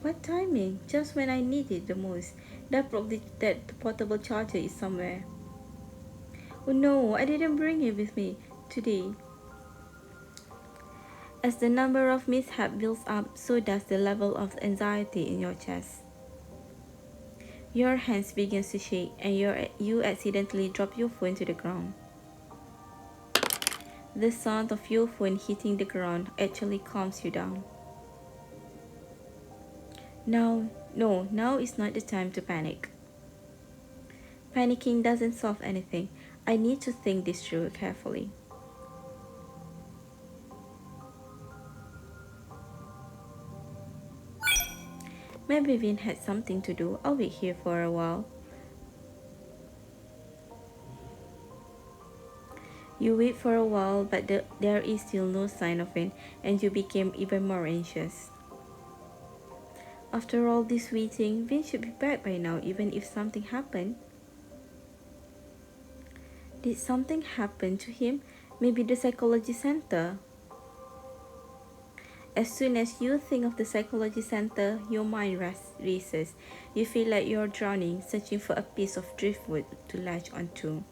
Speaker 1: What timing? Just when I need it the most. That portable charger is somewhere. Oh no, I didn't bring it with me today. As the number of mishaps builds up, so does the level of anxiety in your chest. Your hands begin to shake and you accidentally drop your phone to the ground. The sound of your phone hitting the ground actually calms you down. Now is not the time to panic. Panicking doesn't solve anything. I need to think this through carefully. Maybe Vin had something to do. I'll wait here for a while. You wait for a while, but there is still no sign of it, and you became even more anxious. After all this waiting, Vin should be back by now, even if something happened. Did something happen to him? Maybe the psychology center? As soon as you think of the psychology center, your mind races. You feel like you're drowning, searching for a piece of driftwood to latch onto.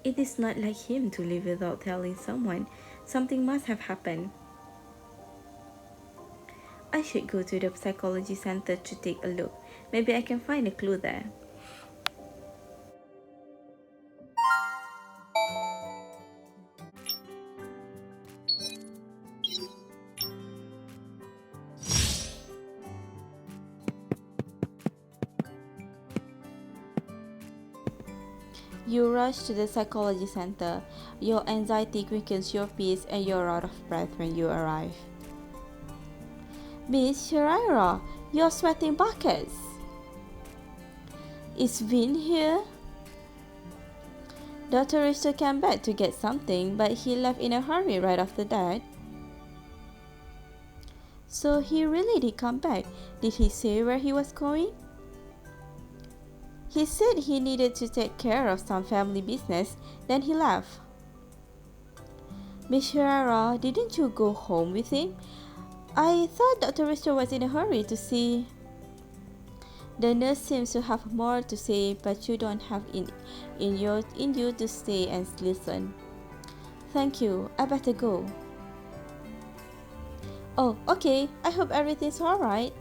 Speaker 1: It is not like him to leave without telling someone. Something must have happened. I should go to the psychology center to take a look. Maybe I can find a clue there. You rush to the psychology center. Your anxiety quickens your pace and you're out of breath when you arrive. Miss Shiraira, you're sweating buckets. Is Vin here? Dr. Richter came back to get something, but he left in a hurry right after that. So he really did come back. Did he say where he was going? He said he needed to take care of some family business, then he left. Miss Shiraira, didn't you go home with him? I thought Dr. Richter was in a hurry to see. The nurse seems to have more to say, but you don't have in you to stay and listen. Thank you. I better go. Oh, okay. I hope everything's alright.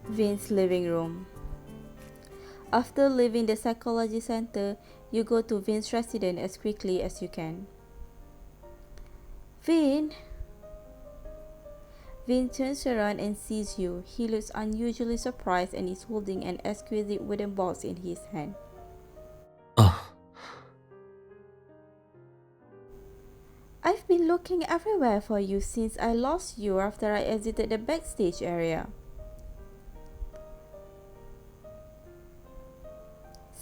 Speaker 1: Vin's living room. After leaving the psychology center, you go to Vin's residence as quickly as you can. Vin! Vin turns around and sees you. He looks unusually surprised and is holding an exquisite wooden box in his hand. I've been looking everywhere for you since I lost you after I exited the backstage area.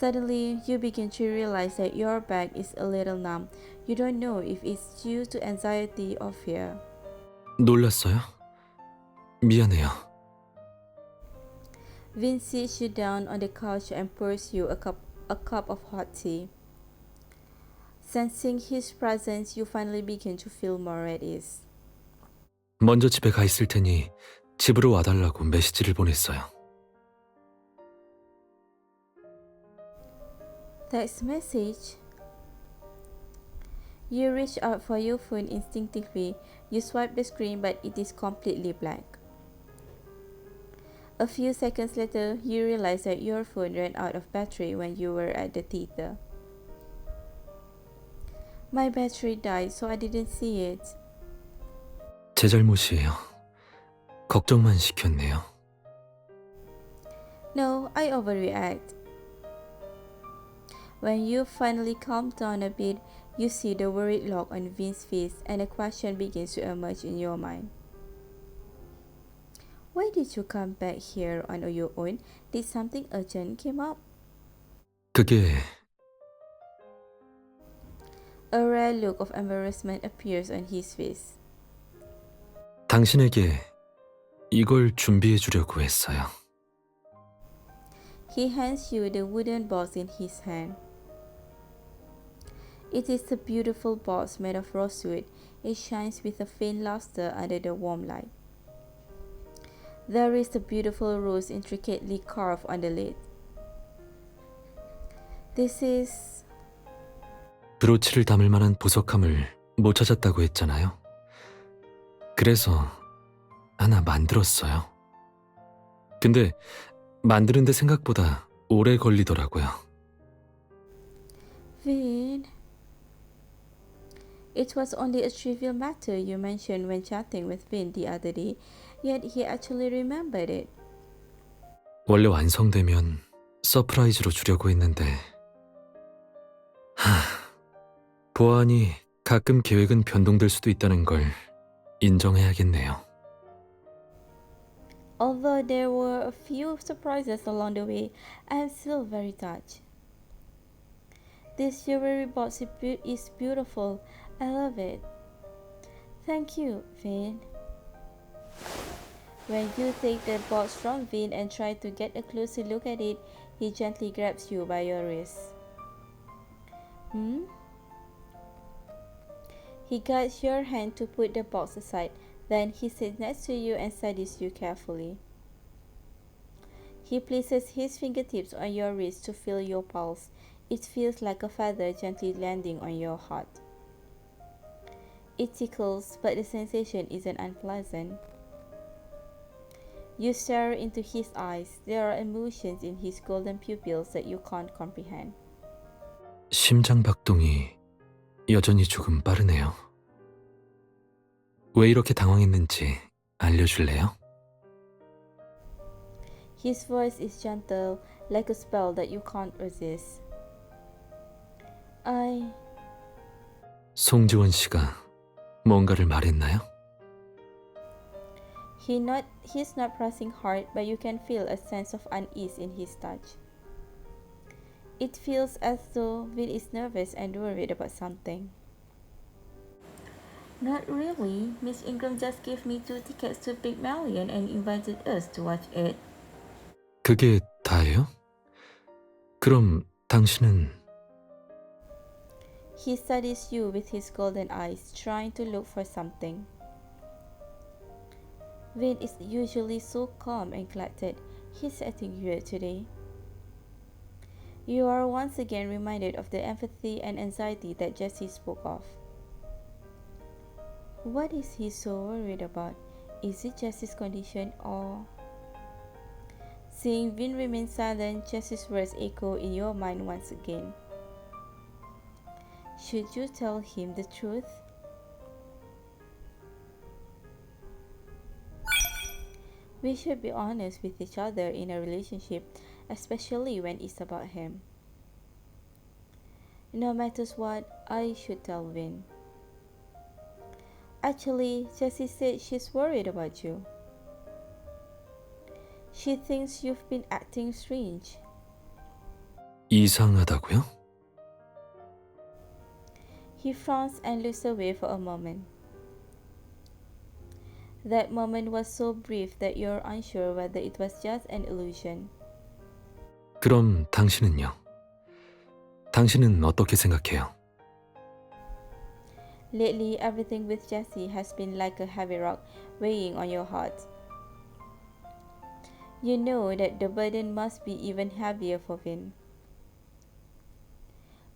Speaker 1: Suddenly, you begin to realize that your back is a little numb. You don't know if it's due to anxiety or fear.
Speaker 2: 놀랐어요? 미안해요.
Speaker 1: Vin sits you down on the couch and pours you a cup of hot tea. Sensing his presence, you finally begin to feel more at ease.
Speaker 2: 먼저 집에 가 있을 테니 집으로 와달라고 메시지를 보냈어요.
Speaker 1: Text message. You reach out for your phone instinctively. You swipe the screen, but it is completely blank. A few seconds later, you realize that your phone ran out of battery when you were at the theater. My battery died, so I didn't see it.
Speaker 2: 제 잘못이에요. 걱정만 시켰네요.
Speaker 1: No, I overreact. When you finally calm down a bit, you see the worried look on Vin's face and a question begins to emerge in your mind. Why did you come back here on your own? Did something urgent come up?
Speaker 2: 그게
Speaker 1: A rare look of embarrassment appears on his face.
Speaker 2: 당신에게 이걸 준비해 주려고 했어요.
Speaker 1: He hands you the wooden box in his hand. It is a beautiful box made of rosewood. It shines with a faint luster under the warm light. There is a beautiful rose intricately carved on the lid. This is...
Speaker 2: 브로치를 담을 만한 보석함을 못 찾았다고 했잖아요. 그래서 하나 만들었어요. 근데 만드는데 생각보다 오래 걸리더라고요.
Speaker 1: Vin... It was only a trivial matter you mentioned when chatting with Vin the other day, yet he actually remembered it.
Speaker 2: 원래 완성되면 서프라이즈로 주려고 했는데 보아하니 가끔 계획은 변동될 수도 있다는 걸 인정해야겠네요.
Speaker 1: Although there were a few surprises along the way, I am still very touched. This jewelry box is beautiful. I love it. Thank you, Vin. When you take the box from Vin and try to get a closer look at it, he gently grabs you by your wrist. Hmm? He guides your hand to put the box aside. Then he sits next to you and studies you carefully. He places his fingertips on your wrist to feel your pulse. It feels like a feather gently landing on your heart. It tickles, but the sensation isn't unpleasant. You stare into his eyes. There are emotions in his golden pupils that you can't comprehend.
Speaker 2: 심장 박동이 여전히 조금 빠르네요. 왜 이렇게 당황했는지 알려줄래요?
Speaker 1: His voice is gentle, like a spell that you can't resist.
Speaker 2: 송지원 씨가 뭔가를 말했나요?
Speaker 1: He's not pressing hard, but you can feel a sense of unease in his touch. It feels as though Vin is nervous and worried about something. Not really. Miss Ingram just gave me 2 tickets to Pygmalion and invited us to watch it.
Speaker 2: 그게 다예요? 그럼 당신은
Speaker 1: He studies you with his golden eyes, trying to look for something. Vin is usually so calm and collected. He's acting weird today. You are once again reminded of the empathy and anxiety that Jesse spoke of. What is he so worried about? Is it Jesse's condition or... Seeing Vin remain silent, Jesse's words echo in your mind once again. Should you tell him the truth? We should be honest with each other in a relationship, especially when it's about him. No matter what, I should tell Vin. Actually, Jessie said she's worried about you. She thinks you've been acting strange.
Speaker 2: 이상하다고요?
Speaker 1: He frowns and looks away for a moment. That moment was so brief that you're unsure whether it was just an illusion.
Speaker 2: 그럼 당신은요? 당신은 어떻게 생각해요?
Speaker 1: Lately, everything with Jessie has been like a heavy rock weighing on your heart. You know that the burden must be even heavier for Vin.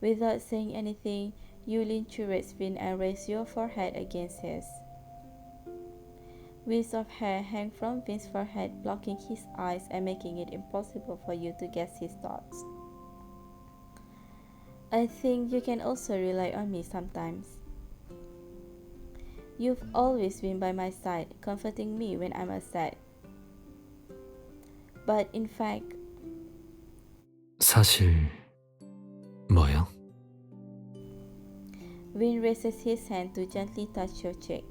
Speaker 1: Without saying anything, you lean towards Vin and raise your forehead against his. Wisps of hair hang from Vin's forehead, blocking his eyes and making it impossible for you to guess his thoughts. I think you can also rely on me sometimes. You've always been by my side, comforting me when I'm upset. But in fact,
Speaker 2: 사실 뭐요?
Speaker 1: Vin raises his hand to gently touch your cheek.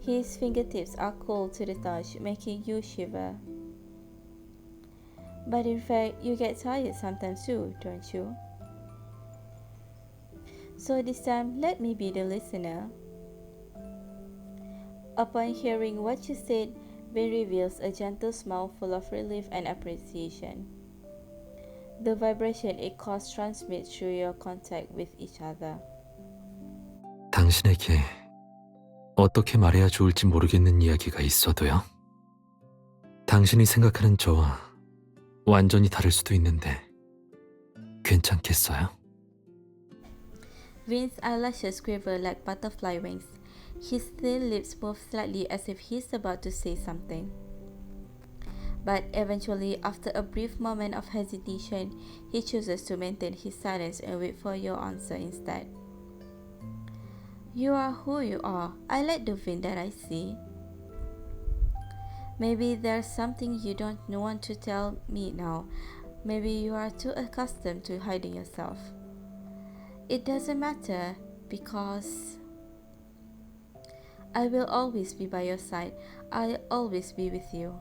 Speaker 1: His fingertips are cold to the touch, making you shiver. But in fact, you get tired sometimes too, don't you? So this time, let me be the listener. Upon hearing what you said, Vin reveals a gentle smile full of relief and appreciation. The vibration it caused transmits through your contact with each other.
Speaker 2: 당신에게 어떻게 말해야 좋을지 모르겠는 이야기가 있어도요. 당신이 생각하는 저와 완전히 다를 수도 있는데 괜찮겠어요?
Speaker 1: Vin's eyelashes quiver like butterfly wings. His thin lips move slightly as if he's about to say something. But eventually, after a brief moment of hesitation, he chooses to maintain his silence and wait for your answer instead. You are who you are. I like the Vin that I see. Maybe there's something you don't want to tell me now. Maybe you are too accustomed to hiding yourself. It doesn't matter because I will always be by your side. I'll always be with you.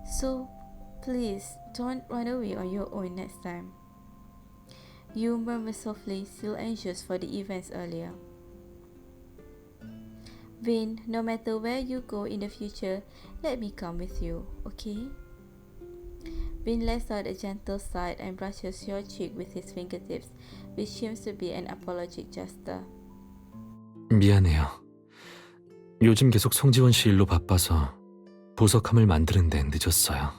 Speaker 1: So please don't run away on your own next time. You murmured softly, still anxious for the events earlier. Vin, no matter where you go in the future, let me come with you, okay? Vin lets out a gentle sigh and brushes your cheek with his fingertips, which seems to be an apologetic gesture.
Speaker 2: 미안해요. 요즘 계속 송지원 씨 일로 바빠서 보석함을 만드는데 늦었어요.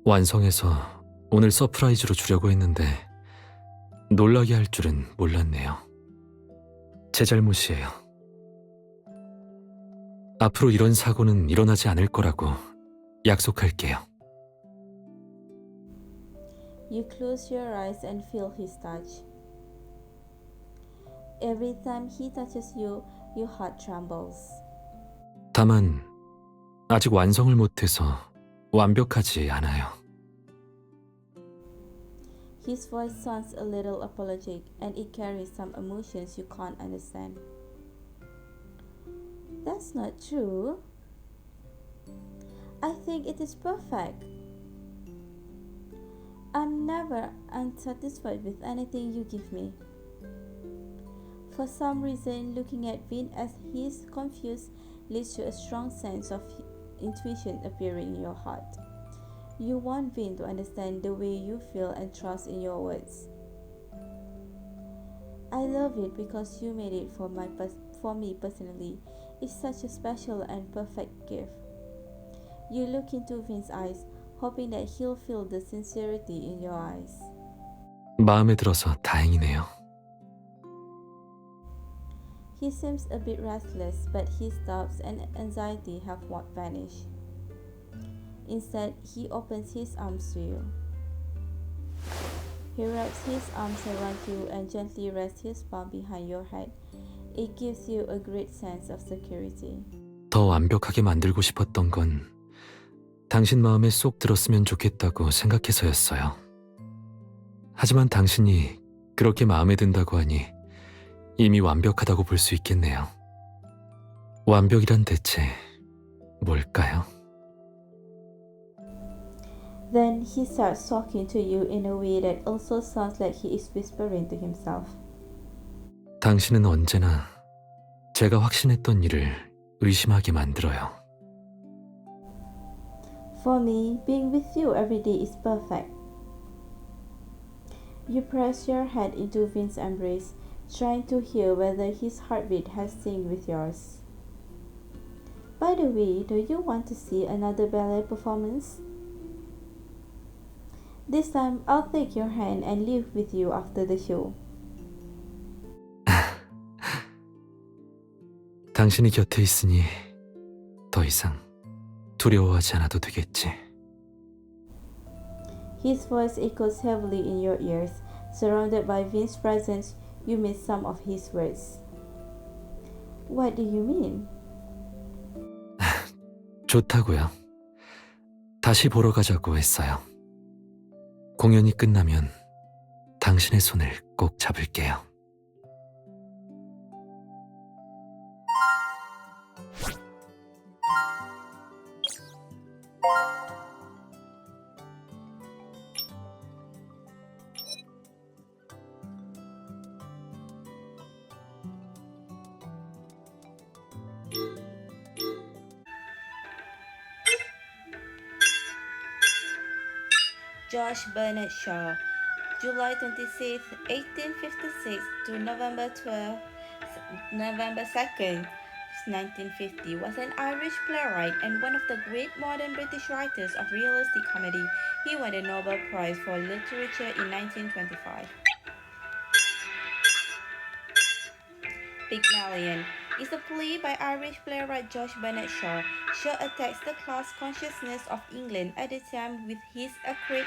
Speaker 2: 완성해서 오늘 서프라이즈로 주려고 했는데 놀라게 할 줄은 몰랐네요. 제 잘못이에요. 앞으로 이런 사고는 일어나지 않을 거라고 약속할게요.
Speaker 1: You close your eyes and feel his touch. Every time he touches you, your heart trembles.
Speaker 2: 다만 아직 완성을 못해서 완벽하지 않아요.
Speaker 1: His voice sounds a little apologetic and it carries some emotions you can't understand. That's not true. I think it is perfect. I'm never unsatisfied with anything you give me. For some reason, looking at Vin as he's confused leads to a strong sense of intuition appearing in your heart. You want Vin to understand the way you feel and trust in your words. I love it because you made it for me personally. It's such a special and perfect gift. You look into Vin's eyes, hoping that he'll feel the sincerity in your eyes.
Speaker 2: 마음에 들어서 다행이네요.
Speaker 1: He seems a bit restless, but his doubts and anxiety have not vanished. Instead, he opens his arms to you. He wraps his arms around you and gently rests his palm behind your head. It gives you a great sense of security.
Speaker 2: 더 완벽하게 만들고 싶었던 건 당신 마음에 쏙 들었으면 좋겠다고 생각해서였어요. 하지만 당신이 그렇게 마음에 든다고 하니 이미 완벽하다고 볼 수 있겠네요. 완벽이란 대체 뭘까요?
Speaker 1: Then he starts talking to you in a way that also sounds like he is whispering to himself.
Speaker 2: 당신은 언제나 제가 확신했던 일을 의심하게 만들어요.
Speaker 1: For me, being with you every day is perfect. You press your head into Vin's embrace, trying to hear whether his heartbeat has synced with yours. By the way, do you want to see another ballet performance? This time, I'll take your hand and leave with you after the show.
Speaker 2: 당신이 곁에 있으니 더 이상 두려워하지 않아도 되겠지.
Speaker 1: His voice echoes heavily in your ears. Surrounded by Vin's presence, you miss some of his words. What do you mean?
Speaker 2: 좋다고요. 다시 보러 가자고 했어요. 공연이 끝나면 당신의 손을 꼭 잡을게요.
Speaker 1: George Bernard Shaw, July 26, 1856 to November 2nd, 1950, was an Irish playwright and one of the great modern British writers of realistic comedy. He won the Nobel Prize for Literature in 1925. Pygmalion is a play by Irish playwright George Bernard Shaw. Shaw attacks the class consciousness of England at the time with his accurate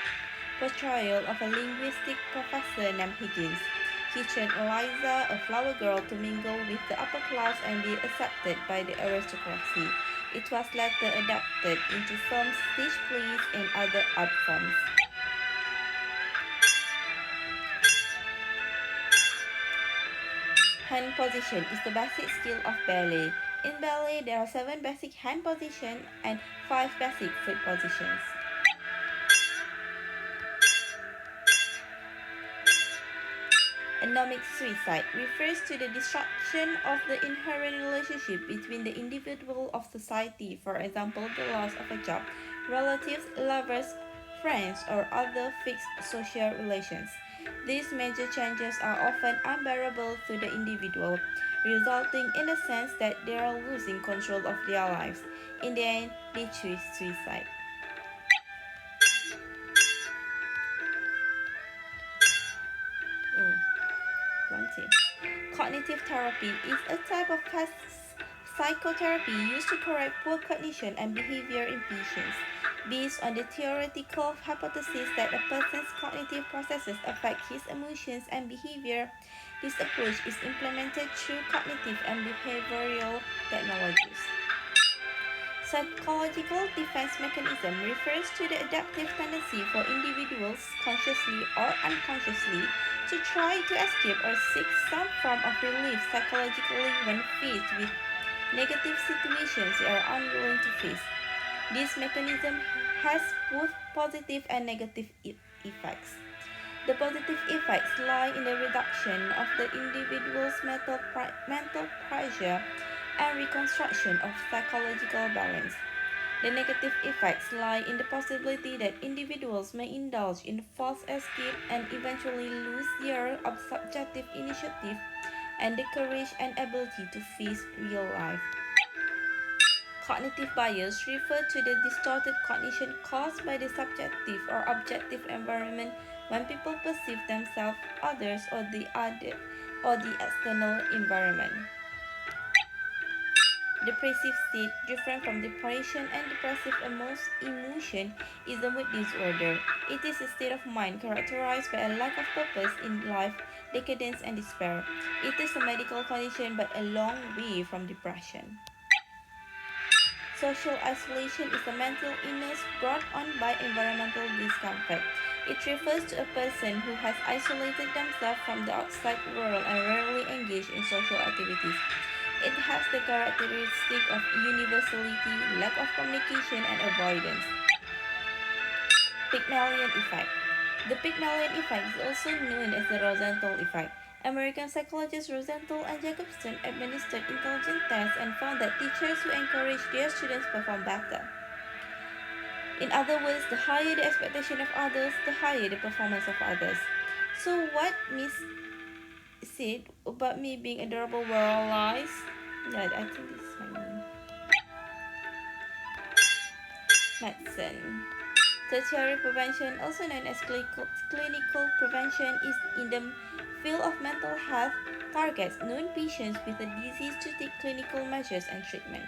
Speaker 1: portrayal of a linguistic professor named Higgins. He trained Eliza, a flower girl, to mingle with the upper class and be accepted by the aristocracy. It was later adapted into films, stage plays, and other art forms. Hand position is the basic skill of ballet. In ballet, there are 7 basic hand positions and 5 basic foot positions. Anomic suicide refers to the destruction of the inherent relationship between the individual of society, for example, the loss of a job, relatives, lovers, friends, or other fixed social relations. These major changes are often unbearable to the individual, resulting in a sense that they are losing control of their lives. In the end, they choose suicide. Plenty. Cognitive therapy is a type of psychotherapy used to correct poor cognition and behavior in patients. Based on the theoretical hypothesis that a person's cognitive processes affect his emotions and behavior, this approach is implemented through cognitive and behavioral technologies. Psychological defense mechanism refers to the adaptive tendency for individuals, consciously or unconsciously, to try to escape or seek some form of relief psychologically when faced with negative situations they are unwilling to face. This mechanism has both positive and negative effects. The positive effects lie in the reduction of the individual's mental pressure and reconstruction of psychological balance. The negative effects lie in the possibility that individuals may indulge in false escape and eventually lose their subjective initiative and the courage and ability to face real life. Cognitive bias refer to the distorted cognition caused by the subjective or objective environment when people perceive themselves, others, or the external environment. Depressive state, different from depression and depressive emotion, is a mood disorder. It is a state of mind characterized by a lack of purpose in life, decadence, and despair. It is a medical condition but a long way from depression. Social isolation is a mental illness brought on by environmental discomfort. It refers to a person who has isolated themselves from the outside world and rarely engage in social activities. It has the characteristic of universality, lack of communication, and avoidance. Pygmalion effect. The Pygmalion effect is also known as the Rosenthal effect. American psychologists Rosenthal and Jacobson administered intelligence tests and found that teachers who encourage their students perform better. In other words, the higher the expectation of others, the higher the performance of others. So what Miss said about me being adorable world lies? Yeah, I think this is my name. Medicine. Tertiary prevention, also known as clinical prevention, is in the field of mental health, targets known patients with a disease to take clinical measures and treatment.